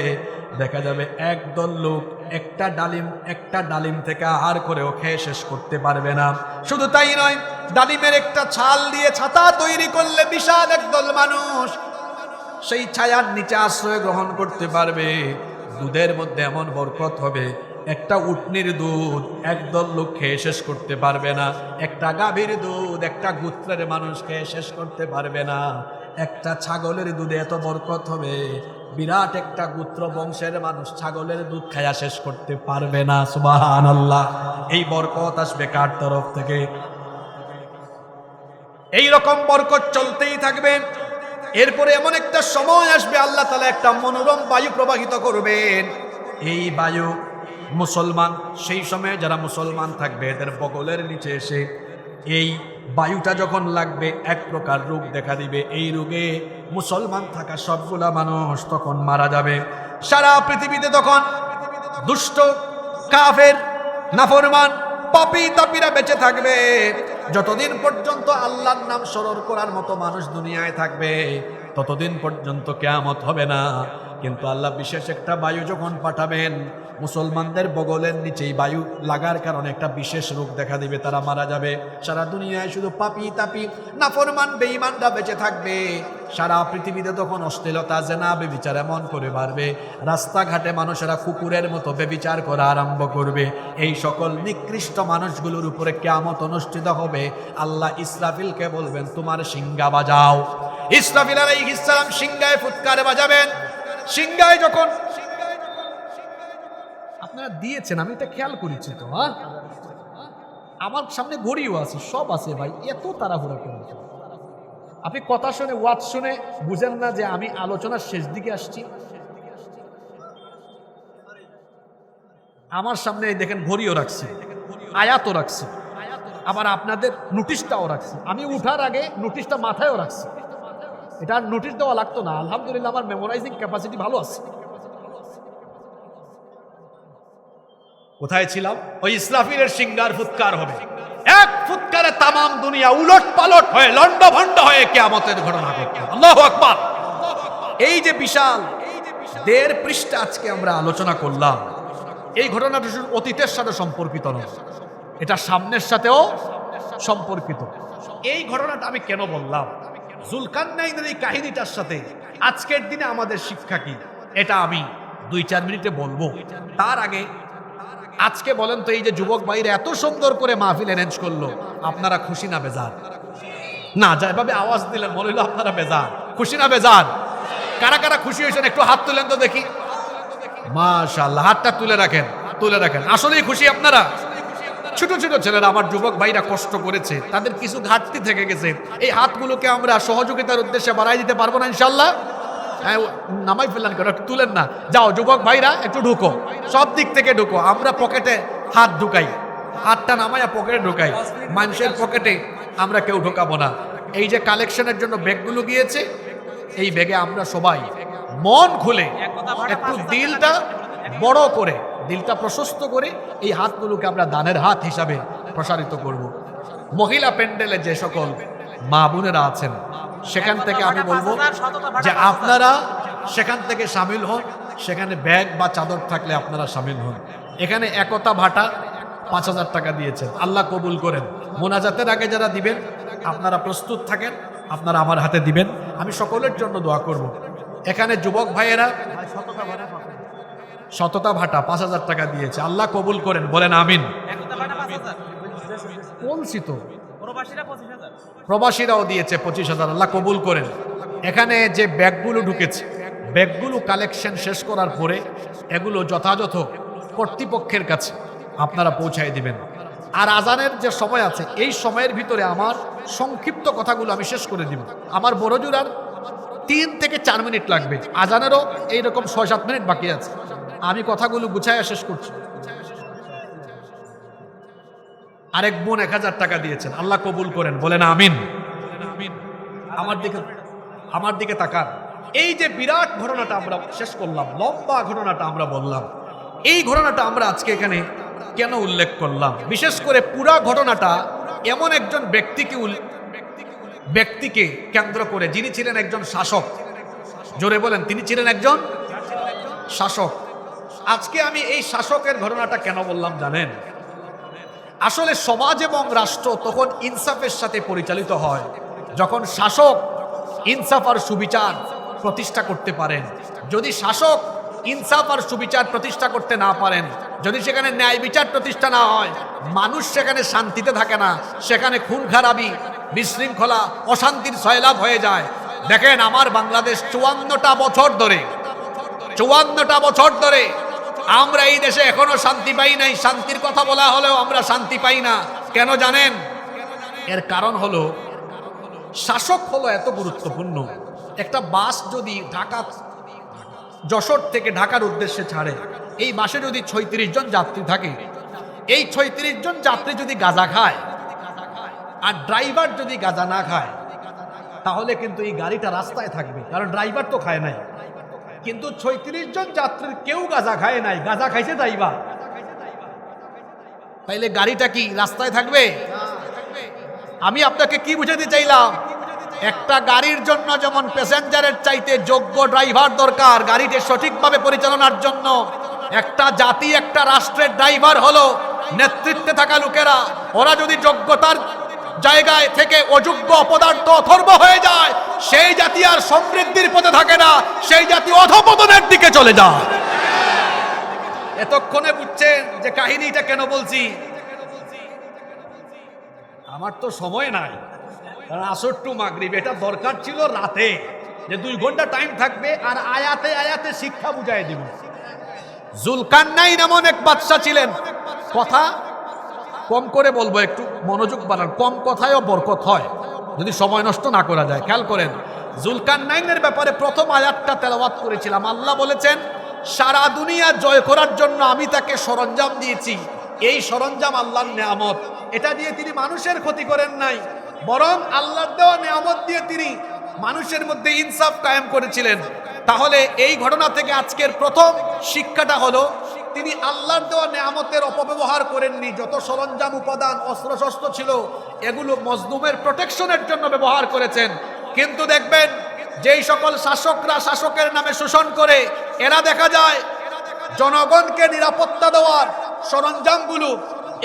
দেখা যাবে একদল লোক একটা ডালিম থেকে আহার করেও খেয়ে শেষ করতে পারবে না। শুধু তাই নয়, ডালিমের একটা ছাল দিয়ে ছাতা তৈরি করলে বিশাল একদল মানুষ সেই ছায়ার নিচে আশ্রয় গ্রহণ করতে পারবে। দুধের মধ্যে এমন বরকত হবে, একটা উটনির দুধ একদল লোক খেয়ে শেষ করতে পারবে না, একটা গাভীর দুধ একটা গোত্রের মানুষ খেয়ে শেষ করতে পারবে না, একটা ছাগলের দুধে এত বরকত হবে বিরাট একটা গোত্র বংশের মানুষ ছাগলের দুধ খায়া শেষ করতে পারবে না। সুবহানাল্লাহ। এই বরকত আসবে কার তরফ থেকে? এই রকম বরকত চলতেই থাকবে। এরপরে এমন একটা সময় আসবে আল্লাহ তাআলা একটা মনোরম বায়ু প্রবাহিত করবেন। এই বায়ু মুসলমান, সেই সময়ে যারা মুসলমান থাকবে এদের বগলের নিচে এসে এই বায়ুটা যখন লাগবে এক প্রকার রোগ দেখা দিবে। এই রোগে মুসলমান থাকা সবগুলা মানুষ তখন মারা যাবে। সারা পৃথিবীতে তখন দুষ্ট, কাফের, নাফরমান, পাপী তাপীরা বেঁচে থাকবে। যতদিন পর্যন্ত আল্লাহর নাম স্মরণ করার মতো মানুষ দুনিয়ায় থাকবে ততদিন পর্যন্ত কিয়ামত হবে না। কিন্তু আল্লাহ বিশেষ একটা বায়ু যখন পাঠাবেন, মুসলমানদের বগলের নিচেই বায়ু লাগার কারণে একটা বিশেষ রোগ দেখা দিবে, তারা মারা যাবে। সারা দুনিয়ায় শুধু পাপী তাপী নাফরমান বেঈমানরা বেঁচে থাকবে। সারা পৃথিবীতে তখন অশ্লীলতা, জেনা, বেবিচার এমন করে বাড়বে, রাস্তাঘাটে মানুষেরা কুকুরের মতো বেবিচার করা আরম্ভ করবে। এই সকল নিকৃষ্ট মানুষগুলোর উপরে কিয়ামত অনুষ্ঠিত হবে। আল্লাহ ইসরাফিলকে বলবেন তোমার সিংহা বাজাও। ইসরাফিল আলাইহিস সালাম সিংহায় ফুৎকার বাজাবেন। সিংহায় যখন আপনারা দিয়েছেন, আমি এটা খেয়াল করেছি তো, আমার সামনে ঘড়িও আছে, সব আছে ভাই, এত তাড়াহুড়া কেন? আপনি কথা শুনে, ওয়াজ শুনে বুঝেন না যে আমি আলোচনার শেষ দিকে আসছি? আমার সামনে দেখেন ঘড়িও রাখছি, আয়াতও রাখছি, আবার আপনাদের নোটিশটাও রাখছি। আমি উঠার আগে নোটিশটা মাথায়ও রাখছি। এটা আর নোটিশ দেওয়া লাগতো না। আলহামদুলিল্লাহ আমার মেমোরাইজিং ক্যাপাসিটি ভালো আছে। কোথায় ছিলাম? ওই ইসরাফিলের সিঙ্গার ফুৎকার হবে, এক ফুৎকারে তামাম দুনিয়া উলট পালট হয়ে লন্ডভন্ড হয়ে কিয়ামতের ঘটনা ঘটবে। আল্লাহু আকবার। এই যে বিশাল 1.5 পৃষ্ঠা আজকে আমরা আলোচনা করলাম, এই ঘটনাটা শুধু অতীতের সাথে সম্পর্কিত নয়, এটা সামনের সাথেও সম্পর্কিত। এই ঘটনাটা আমি কেন বললাম? জুলকারনাইনের এই কাহিনীটার সাথে আজকের দিনে আমাদের শিক্ষা কি, এটা আমি 2-4 মিনিটে বলবো। তার আগে আজকে বলেন তো, এই যে যুবক ভাইরা এত সুন্দর করে মাহফিল অ্যারেঞ্জ করলো, আপনারা খুশি না বেজার? না, যেভাবে আওয়াজ দিলেন মনে হলো আপনারা বেজার। খুশি না বেজার? কারা কারা খুশি হয়েছেন একটু হাত তুলেন তো দেখি। মাশাআল্লাহ, হাতটা তুলে রাখেন, তুলে রাখেন। আসলেই খুশি আপনারা? ছোট ছোট ছেলেরা, আমার যুবক ভাইরা কষ্ট করেছে, তাদের কিছু ঘাটতি থেকে গেছে, এই হাতগুলোকে আমরা সহযোগিতার উদ্দেশ্যে বাড়াই দিতে পারবো না ইনশাল্লাহ? হ্যাঁ, নামাই ফেললেন কেন? একটু তুলেন না। যাও যুবক ভাইরা একটু ঢুকো, সব দিক থেকে ঢুকো। আমরা পকেটে হাত ঢুকাই, হাতটা নামাইয়া পকেটে ঢুকাই, মানুষের পকেটে আমরা কেউ ঢোকাবো না। এই যে কালেকশনের জন্য ব্যাগগুলো গিয়েছে, এই ব্যাগে আমরা সবাই মন খুলে একটু দিলটা বড় করে, দিলটা প্রশস্ত করে এই হাতগুলোকে আমরা দানের হাত হিসাবে প্রসারিত করব। মহিলা প্যান্ডেলে যে সকল মা বোনেরা আছেন, সেখান থেকে আমি বলবো যে আপনারা সেখান থেকে সামিল হন। সেখানে ব্যাগ বা চাদর থাকলে আপনারা সামিল হন। এখানে একতা ভাটা 5,000 টাকা দিয়েছেন, আল্লাহ কবুল করেন। মোনাজাতের আগে যারা দিবেন আপনারা প্রস্তুত থাকেন, আপনারা আমার হাতে দিবেন, আমি সকলের জন্য দোয়া করব। এখানে যুবক ভাইয়েরা সততা ভাটা 5,000 টাকা দিয়েছে, আল্লাহ কবুল করেন, বলেন আমিন। বলছি তো, প্রবাসীরাও দিয়েছে 25,000, আল্লাহ কবুল করেন। এখানে যে ব্যাগগুলো ঢুকেছে, ব্যাগগুলো কালেকশন শেষ করার পরে এগুলো যথাযথ কর্তৃপক্ষের কাছে আপনারা পৌঁছায় দিবেন। আর আজানের যে সময় আছে, এই সময়ের ভিতরে আমার সংক্ষিপ্ত কথাগুলো আমি শেষ করে দিব। আমার বড়জোর আর 3 থেকে 4 মিনিট লাগবে, আজানেরও এইরকম 6-7 মিনিট বাকি আছে। আমি কথাগুলো গুছাইয়া শেষ করছি। আরেক বোন 1,000 টাকা দিয়েছেন, আল্লাহ কবুল করেন, বলেন আমিন। আমার দিকে তাকান। এই যে বিরাট ঘটনাটা আমরা শেষ করলাম, লম্বা ঘটনাটা আমরা বললাম, এই ঘটনাটা আমরা আজকে এখানে কেন উল্লেখ করলাম? বিশেষ করে পুরা ঘটনাটা এমন একজন ব্যক্তিকে কেন্দ্র করে, যিনি ছিলেন একজন শাসক। জোরে বলেন, তিনি ছিলেন একজন শাসক। আজকে আমি এই শাসকের ঘটনাটা কেন বললাম জানেন? আসলে সমাজ এবং রাষ্ট্র তখন ইনসাফের সাথে পরিচালিত হয় যখন শাসক ইনসাফ আর সুবিচার প্রতিষ্ঠা করতে পারেন। যদি শাসক ইনসাফ আর সুবিচার প্রতিষ্ঠা করতে না পারেন, যদি সেখানে ন্যায় বিচার প্রতিষ্ঠা না হয়, মানুষ সেখানে শান্তিতে থাকে না, সেখানে খুন খারাপি, বিশৃঙ্খলা, অশান্তির সয়লাভ হয়ে যায়। দেখেন, আমার বাংলাদেশ 54টা বছর ধরে আমরা এই দেশে এখনো শান্তি পাই নাই। শান্তির কথা বলা হলেও আমরা শান্তি পাই না। কেন জানেন? এর কারণ হলো শাসক হলো এত গুরুত্বপূর্ণ। একটা বাস যদি যশোর থেকে ঢাকার উদ্দেশ্যে ছাড়ে, এই বাসে যদি 36 জন যাত্রী থাকে, এই 36 জন যাত্রী যদি গাঁজা খায় আর ড্রাইভার যদি গাঁজা না খায়, তাহলে কিন্তু এই গাড়িটা রাস্তায় থাকবে, কারণ ড্রাইভার তো খায় নাই। কিন্তু 36 জন যাত্রীর কেউ গাঁজা খায় নাই, গাঁজা খাইছে ড্রাইভার, তাইলে গাড়িটা কি রাস্তায় থাকবে? আমি আপনাকে কি বুঝাতে চাইলাম? একটা গাড়ির জন্য যেমন প্যাসেঞ্জারের চাইতে যোগ্য ড্রাইভার দরকার গাড়িটি সঠিকভাবে পরিচালনার জন্য, একটা জাতি, একটা রাষ্ট্রের ড্রাইভার হলো নেতৃত্বে থাকা লোকেরা। ওরা যদি যোগ্যতার জায়গায় থেকে অযোগ্য, অপদার্থ, অথর্ব হয়ে যায়, সেই জাতি আর সমৃদ্ধির পথে থাকে না, সেই জাতি অধঃপতনের দিকে চলে যায়। এতক্ষণে বুঝছেন যে কাহিনীটা কেন বলছি? আমার তো সময় নাই, কারণ আসর টু মাগরিব, এটা দরকার ছিল রাতে, যে 2 ঘন্টা টাইম থাকবে আর আয়াতে আয়াতে শিক্ষা বুঝাই দিব। জুলকারনাইন এমন এক বাদশা ছিলেন, কথা কম করে বলবো, একটু মনোযোগ বাড়ান, কম কথায়ও বরকত হয় যদি সময় নষ্ট না করা যায়। খেয়াল করেন, জুলকারনাইনের ব্যাপারে প্রথম আয়াতটা তেলাওয়াত করেছিলাম। আল্লাহ বলেছেন সারা দুনিয়া জয় করার জন্য আমি তাকে সরঞ্জাম দিয়েছি। এই সরঞ্জাম আল্লাহর নেয়ামত, এটা দিয়ে তিনি মানুষের ক্ষতি করেন নাই, বরং আল্লাহর দেওয়া নেয়ামত দিয়ে তিনি মানুষের মধ্যে ইনসাফ কায়েম করেছিলেন। তাহলে এই ঘটনা থেকে আজকের প্রথম শিক্ষাটা হলো, তিনি আল্লাহর দেওয়া নেয়ামতের অপব্যবহার করেননি। যত সরঞ্জাম উপাদান অস্ত্রশস্ত্র ছিল এগুলো মজলুমের প্রোটেকশনের জন্য ব্যবহার করেছেন। কিন্তু দেখবেন যেই সকল শাসকরা শাসকের নামে শোষণ করে, এরা দেখা যায় জনগণকে নিরাপত্তা দেওয়ার সরঞ্জামগুলো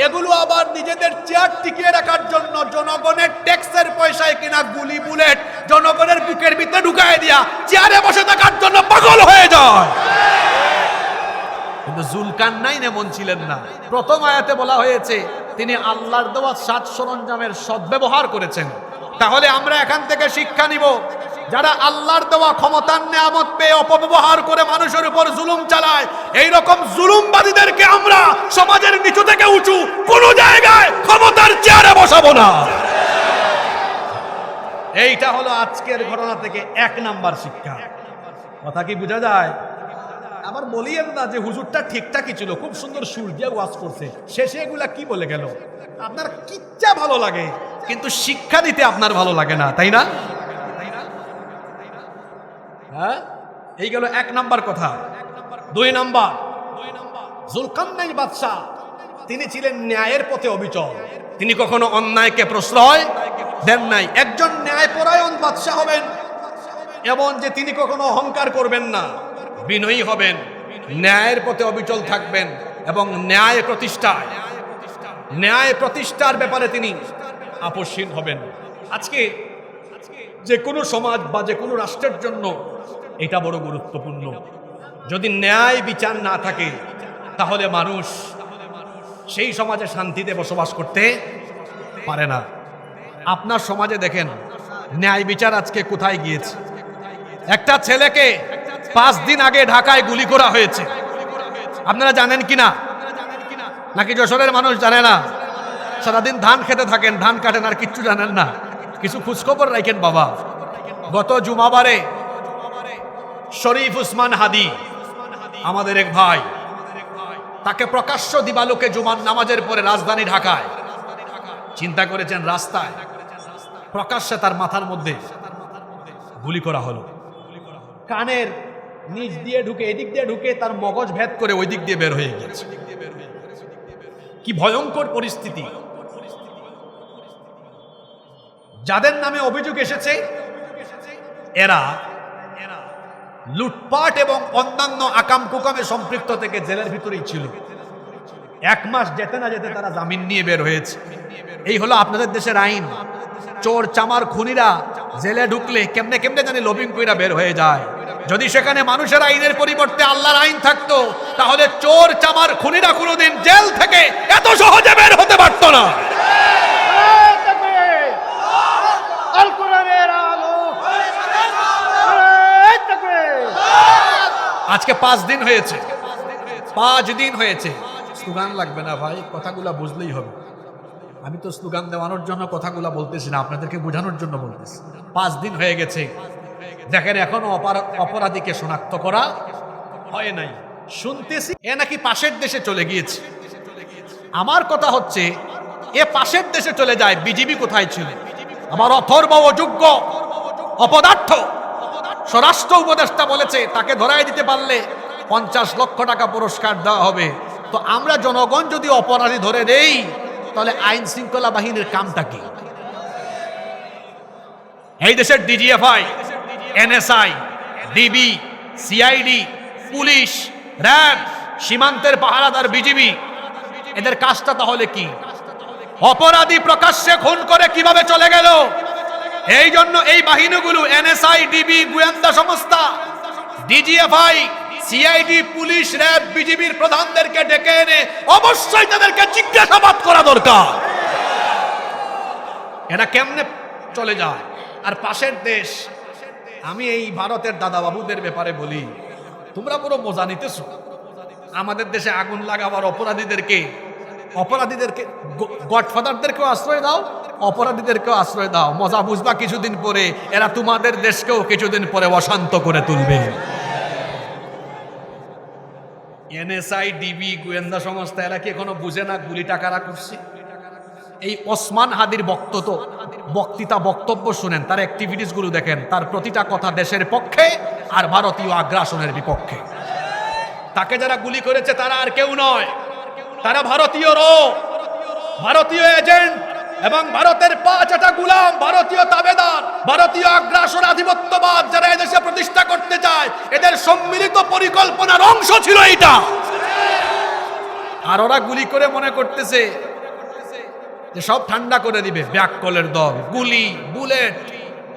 এগুলো আবার নিজেদের চেয়ার টিকিয়ে রাখার জন্য জনগণের ট্যাক্সের পয়সায় কিনা গুলি বুলেট জনগণের বুকের ভিতরে ঢুকায় দিয়া চেয়ারে বসে থাকার জন্য পাগল হয়ে যায়। কিন্তু জুলকারনাইন এমন ছিলেন না। প্রথম আয়াতে বলা হয়েছে তিনি আল্লাহর দেওয়া সাজ সরঞ্জামের সদ্ব্যবহার করেছেন। তাহলে আমরা এখান থেকে শিক্ষা নিব, যারা আল্লাহর দেওয়া ক্ষমতার নেয়ামত পেয়ে অপব্যবহার করে মানুষের উপর জুলুম চালায়, এই রকম জুলুমবাদীদেরকে আমরা সমাজের নিচু থেকে উঁচু কোন জায়গায় ক্ষমতার চেয়ারে বসাবো না। এইটা হলো আজকের ঘটনা থেকে 1 নাম্বার শিক্ষা। কথা কি বোঝা যায়? আবার বলিয়েন না যে হুজুরটা ঠিকঠাকই ছিল, খুব সুন্দর সুর দিয়ে ওয়াজ করছে, শেষে এগুলা কি বলে গেল। আপনার কিচ্ছা ভালো লাগে কিন্তু শিক্ষা দিতে আপনার ভালো লাগে না, তাই না? হ্যাঁ, এই গেল 1 নাম্বার কথা। 2 নাম্বার, জুলকারনাইন বাদশা তিনি ছিলেন ন্যায়ের পথে অবিচল। তিনি কখনো অন্যায়কে প্রশ্রয় দেন নাই। একজন ন্যায়পরায়ণ বাদশা হবেন এমন যে তিনি কখনো অহংকার করবেন না, বিনয়ী হবেন, ন্যায়ের পথে অবিচল থাকবেন এবং ন্যায় প্রতিষ্ঠার ব্যাপারে তিনি আপোষহীন হবেন। আজকে যে কোনো সমাজ বা যে কোনো রাষ্ট্রের জন্য এটা বড় গুরুত্বপূর্ণ। যদি ন্যায় বিচার না থাকে তাহলে মানুষ সেই সমাজে শান্তিতে বসবাস করতে পারে না। আপনার সমাজে দেখেন ন্যায় বিচার আজকে কোথায় গিয়েছে। একটা ছেলেকে 5 দিন আগে ঢাকায় গুলি করা হয়েছে, আপনারা জানেন কিনা? নাকি যশোরের মানুষ জানে না? সারাদিন ধান খেতে থাকেন, ধান কাটেন, আর কিচ্ছু জানেন না। কিছু খোঁজখবর রাখেন বাবা। গত জুমাবারে শরীফ উসমান হাদি আমাদের এক ভাই, তাকে প্রকাশ্য দিবালোকে জুমার নামাজের পরে রাজধানী ঢাকায়, চিন্তা করেছেন, রাস্তায় প্রকাশ্যে তার মাথার মধ্যে গুলি করা হলো। কানের নিচ দিয়ে ঢুকে, এদিক দিয়ে ঢুকে তার মগজ ভেদ করে ওই দিক দিয়ে বের হয়ে গেছে। কি ভয়ঙ্কর পরিস্থিতি! যাদের নামে অভিযোগ এসেছে এরা লুটপাট এবং অন্যান্য আকাম কুকামে সম্পৃক্ত থেকে জেলের ভিতরেই ছিল। 1 মাস যেতে না যেতে তারা জামিন নিয়ে বের হয়েছে। এই হলো আপনাদের দেশের আইন। চোর চামার খুনিরা জেলে ঢুকলে কেমনে কেমনে জানি লবিং কইরা বের হয়ে যায়। যদি সেখানে মানুষের আইনের পরিবর্তে আল্লাহর আইন থাকতো তাহলে চোর চামার খুনিরা কোনোদিন জেল থেকে এত সহজে বের হতে পারতো না। আজকে 5 দিন হয়েছে, 5 দিন হয়েছে। স্লোগান লাগবে না ভাই, কথাগুলা বুঝলেই হবে। আমি তো স্লোগান দেওয়ানোর জন্য কথাগুলা বলতেছি না, আপনাদেরকে বোঝানোর জন্য বলতেছি। 5 দিন হয়ে গেছে, দেখেন এখনো অপরাধীকে শনাক্ত করা হয় নাই। শুনতেছি এ নাকি পাশের দেশে চলে গিয়েছে। আমার কথা হচ্ছে এ পাশের দেশে চলে যায়, বিজিবি কোথায় ছিল? আবার অথর্ব অযোগ্য অপদার্থ স্বরাষ্ট্র উপদেষ্টা বলেছে তাকে ধরাই দিতে পারলে 50 লক্ষ টাকা পুরস্কার দেওয়া হবে। তো আমরা জনগণ যদি অপরাধী ধরে দেই তাহলে আইন শৃঙ্খলা বাহিনীর কামটা কি? এই দেশের DGFI, NSI, DB, CID, police, RAB, সীমান্তের পাহারাদার বিজিবি, এদের কাজটা তাহলে কি? অপরাধী প্রকাশ্যে খুন করে কিভাবে চলে গেল? এই জন্য এই বাহিনীগুলো এনএসআই, ডিবি, গোয়েন্দা সংস্থা, ডিজিএফআই, সিআইডি, পুলিশ, র্যাব, বিজিবির প্রধানদেরকে ডেকে এনে অবশ্যই তাদেরকে জিজ্ঞাসাবাদ করা দরকার। এরা কেমনে চলে যায়? আর পাশের দেশ, আমি এই ভারতের দাদা বাবুদের ব্যাপারে বলি, তোমরা পুরো মজা নিতেছো। আমাদের দেশে আগুন লাগাবার অপরাধীদেরকে অপরাধীদেরকে, গডফাদারদেরকেও আশ্রয় দাও, অপরাধীদেরকেও আশ্রয় দাও। মজা বুঝবা কিছুদিন পরে এরা তোমাদের দেশকেও কিছুদিন পরে অশান্ত করে তুলবে। এনএসআই, ডিবি, গোয়েন্দা সংস্থা এরা কি এখনো বুঝে না গুলিটা কারা করছে? এই ওসমান হাদির বক্তব্য শুনেন, তার অ্যাক্টিভিটিস গুলো দেখেন, তার প্রতিটা কথা দেশের পক্ষে আর ভারতীয় আগ্রাসনের বিপক্ষে। তাকে যারা গুলি করেছে তারা আর কেউ নয়, তারা ভারতীয় এজেন্ট এবং ভারতের 5টা গুলাম, ভারতীয় তাবেদার, ভারতীয় আগ্রাসন আধিপত্যবাদ যারা এদেশে প্রতিষ্ঠা করতে চায়, এদের সম্মিলিত পরিকল্পনার অংশ ছিল এইটা। আর ওরা গুলি করে মনে করতেছে যে সব ঠান্ডা করে দিবে। ব্যাককলের দল, গুলি, বুলেট,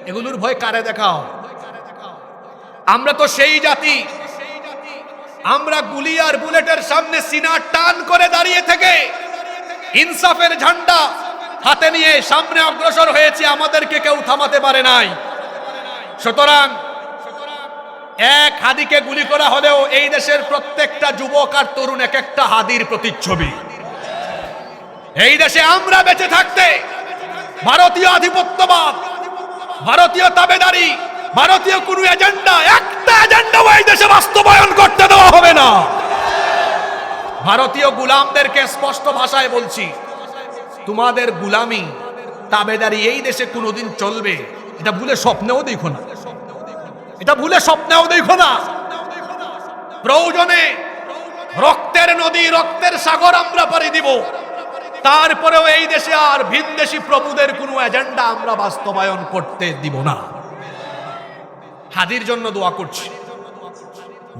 এগুলোর ভয় কারে দেখাও? আমরা তো সেই জাতি, আমরা গুলি আর বুলেটের সামনে সিনা টান করে দাঁড়িয়ে থেকে ইনসাফের ঝান্ডা হাতে নিয়ে সামনে অগ্রসর হয়েছি, আমাদেরকে কেউ থামাতে পারে নাই। সুতরাং এক হাদিকে গুলি করা হলেও এই দেশের প্রত্যেকটা যুবক আর তরুণ এক একটা হাদির প্রতিচ্ছবি। এই দেশে আমরা বেঁচে থাকতে ভারতীয় আধিপত্যবাদ, ভারতীয় তাবেদারি, ভারতীয় কোন এজেন্ডা, একটা এজেন্ডাও এই দেশে বাস্তবায়ন করতে দেওয়া হবে না। ভারতীয় গুলামদেরকে স্পষ্ট ভাষায় বলছি, তোমাদের গুলামি, তাবেদারি এই দেশে কোনোদিন চলবে এটা ভুলে স্বপ্নেও দেখো না, এটা ভুলে স্বপ্নেও দেখো না। প্রয়োজনে রক্তের নদী, রক্তের সাগর আমরা পাড়ি দিব, তারপরেও এই দেশে আর ভিনদেশী প্রভুদের কোনো এজেন্ডা আমরা বাস্তবায়ন করতে দিব না। হাদির জন্য দোয়া করছি।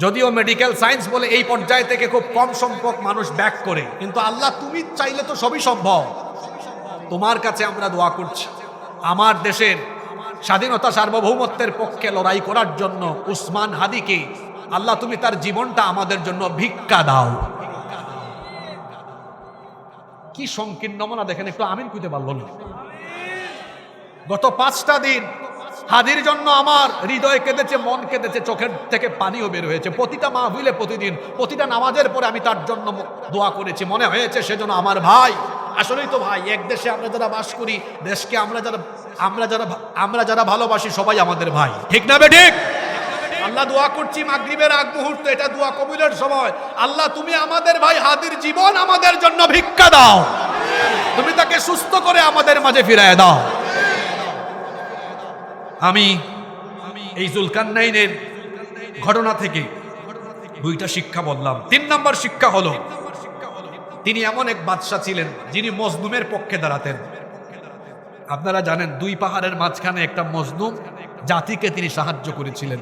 যদিও মেডিকেল সায়েন্স বলে এই পর্যায় থেকে খুব কম সংখ্যক মানুষ ব্যাক করে, কিন্তু আল্লাহ তুমি চাইলে তো সবই সম্ভব। তোমার কাছে আমরা দোয়া করছি, আমার দেশের স্বাধীনতা সার্বভৌমত্বের পক্ষে লড়াই করার জন্য উসমান হাদিকে আল্লাহ তুমি তার জীবনটা আমাদের জন্য ভিক্ষা দাও। কি সংকীর্ণ মনা দেখেন, একটু আমিন কইতে পারলো না। গত 5টা দিন হাদির জন্য আমার হৃদয় কেঁদেছে, মন কেঁদেছে, চোখের থেকে পানিও বের হয়েছে। প্রতিটা মাহফিলে, প্রতিদিন, প্রতিটা নামাজের পরে আমি তার জন্য দোয়া করেছি। মনে হয়েছে সেজন্য আমার ভাই, আসলেই তো ভাই, এক দেশে আমরা যারা বাস করি, দেশকে আমরা যারা ভালোবাসি সবাই আমাদের ভাই, ঠিক না বেঠিক? আল্লাহ দোয়া করছি মাগরিবের আগ মুহূর্তে, এটা দোয়া কবুলের সময়। আল্লাহ তুমি আমাদের ভাই হাদির জীবন আমাদের জন্য ভিক্ষা দাও, তুমি তাকে সুস্থ করে আমাদের মাঝে ফিরায় দাও। আমি এই জুলকারনাইনের ঘটনা থেকে 2টা শিক্ষা বললাম। 3 নম্বর শিক্ষা হলো, তিনি এমন এক বাদশা ছিলেন যিনি মজলুমের পক্ষে দাঁড়াতেন। আপনারা জানেন 2 পাহাড়ের মাঝখানে একটা মজলুম জাতিকে তিনি সাহায্য করেছিলেন।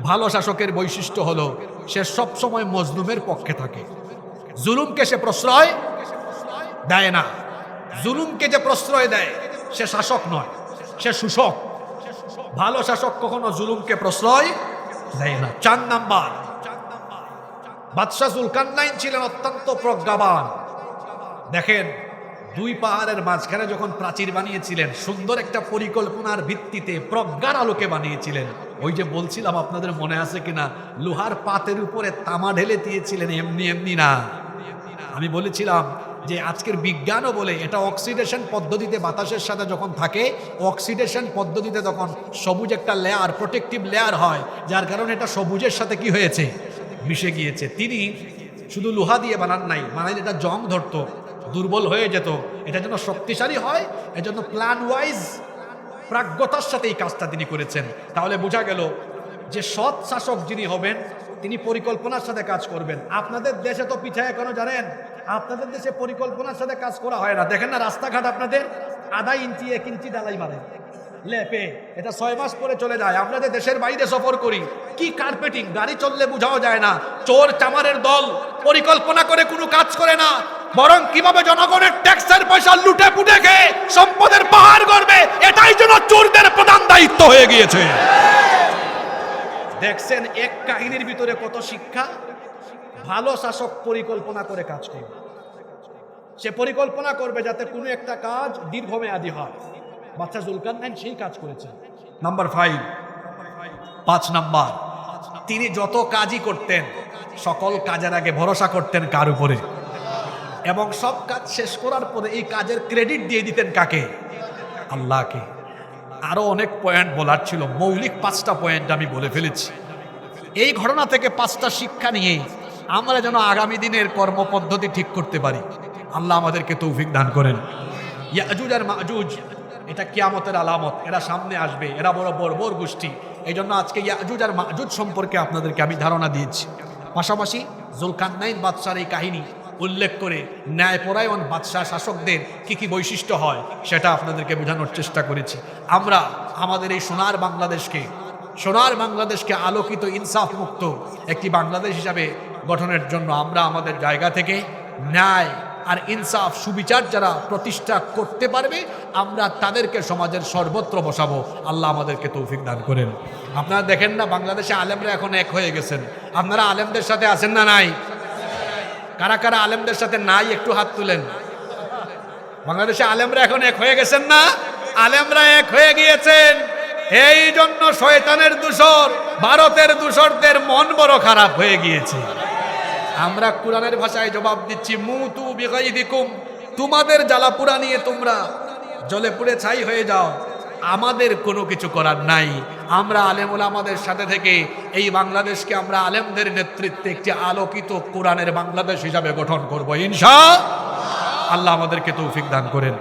ভালো শাসকের বৈশিষ্ট্য হলো সে সব সময় মজলুমের পক্ষে থাকে, জুলুমকে সে প্রশ্রয় দেয় না। জুলুমকে যে প্রশ্রয় দেয় সে শাসক নয়, সে শোষক। ভালো শাসক কখনো জুলুমকে প্রশ্রয় দেয় না। 4 নাম্বার, বাদশা জুলকারনাইন ছিলেন অত্যন্ত প্রজ্ঞাবান। দেখেন 2 পাহাড়ের মাঝখানে যখন প্রাচীর বানিয়েছিলেন, সুন্দর একটা পরিকল্পনার ভিত্তিতে প্রজ্ঞার আলোকে বানিয়েছিলেন। ওই যে বলছিলাম, আপনাদের মনে আছে কিনা, লোহার পাতের উপরে তামা ঢেলে দিয়েছিলেন, এমনি এমনি না। আমি বলেছিলাম যে আজকের বিজ্ঞানও বলে এটা অক্সিডেশন পদ্ধতিতে বাতাসের সাথে যখন থাকে, অক্সিডেশন পদ্ধতিতে তখন সবুজ একটা লেয়ার, প্রোটেক্টিভ লেয়ার হয়, যার কারণে এটা সবুজের সাথে কি হয়েছে, মিশে গিয়েছে। তিনি শুধু লোহা দিয়ে বানান নাই, বানাইলে এটা জং ধরতো, দুর্বল হয়ে যেত। এটা যেন শক্তিশালী হয়, এজন্য প্ল্যান ওয়াইজ প্রাজ্ঞতার সাথে এই কাজটা তিনি করেছেন। তাহলে বোঝা গেল যে সৎ শাসক যিনি হবেন তিনি পরিকল্পনার সাথে কাজ করবেন। আপনাদের দেশে তো পিছায় কেন জানেন? আপনাদের দেশে পরিকল্পনার সাথে কাজ করা হয় না। দেখেন না রাস্তাঘাট আপনাদের 1/2 ইঞ্চি 1 ইঞ্চি ডালাই মারে, লেপে, এটা 6 মাস পরে চলে যায়। আমরা যে দেশের বাইরে সফর করি, কি কার্পেটিং, গাড়ি চললে বোঝাও যায় না। চোর চামারের দল পরিকল্পনা করে কোনো কাজ করে না, বরং কিভাবে জনগণের ট্যাক্সের পয়সা লুটে পুটে খেয়ে সম্পদের পাহাড় গড়বে, এটাই যেন চোরদের প্রধান দায়িত্ব হয়ে গিয়েছে। দেখছেন এক কাহিনীর ভিতরে কত শিক্ষা। ভালো শাসক পরিকল্পনা করে কাজ করবে, সে পরিকল্পনা করবে যাতে কোনো একটা কাজ দীর্ঘমেয়াদী হয়। বাদশা জুলকারনাইন সেই কাজ করেছেন। নাম্বার 5 নাম্বার, তিনি যত কাজই করতেন সকল কাজের আগে ভরসা করতেন কার উপরে? এবং সব কাজ শেষ করার পরে এই কাজের ক্রেডিট দিয়ে দিতেন কাকে? আল্লাহকে। আরো অনেক পয়েন্ট বলার ছিল, মৌলিক 5টা পয়েন্ট আমি বলে ফেলেছি। এই ঘটনা থেকে 5টা শিক্ষা নিয়ে আমরা যেন আগামী দিনের কর্মপদ্ধতি ঠিক করতে পারি। আল্লাহ আমাদেরকে তৌফিক দান করেন। ইয়াজুজ আর মাজুজ এটা কিয়ামতের আলামত, এরা সামনে আসবে, এরা বড় বর্বর গোষ্ঠী। এই জন্য আজকে ইয়াজুজ আর মাজুজ সম্পর্কে আপনাদেরকে আমি ধারণা দিয়েছি। পাশাপাশি জুলকারনাইন বাদশার এই কাহিনী উল্লেখ করে ন্যায়পরায়ণ বাদশাহ শাসকদের কি কি বৈশিষ্ট্য হয় সেটা আপনাদেরকে বোঝানোর চেষ্টা করেছি। আমরা আমাদের এই সোনার বাংলাদেশকে আলোকিত ইনসাফ মুক্ত একটি বাংলাদেশ হিসাবে গঠনের জন্য আমরা আমাদের জায়গা থেকে ন্যায় আর ইনসাফ সুবিচার যারা প্রতিষ্ঠা করতে পারবে আমরা তাদেরকে সমাজের সর্বত্র বসাবো। আল্লাহ আমাদেরকে তৌফিক দান করেন। আপনারা দেখেন না বাংলাদেশে আলেমরা এখন এক হয়ে গেছেন। আপনারা আলেমদের সাথে আছেন না নাই? কারা কারা আলেমদের সাথে নাই একটু হাত তুলেন। বাংলাদেশে আলেমরা এখন এক হয়ে গেছেন না? আলেমরা এক হয়ে গিয়েছেন। এই জন্য শয়তানের দূষর, ভারতের দূষরদের মন বড় খারাপ হয়ে গিয়েছে। আমরা কোরআনের ভাষায় জবাব দিচ্ছি, মুতু বিগাইদিকুম, তোমাদের জ্বালাপুরা নিয়ে তোমরা জ্বলে পুড়ে ছাই হয়ে যাও, আমাদের কোনো কিছু করার নাই। আমরা আলেম ওলামাদের সাথে থেকে এই বাংলাদেশকে আমরা আলেমদের নেতৃত্বে একটি আলোকিত কোরআনের বাংলাদেশ হিসাবে গঠন করব ইনশাআল্লাহ। আল্লাহ আমাদেরকে তৌফিক দান করেন।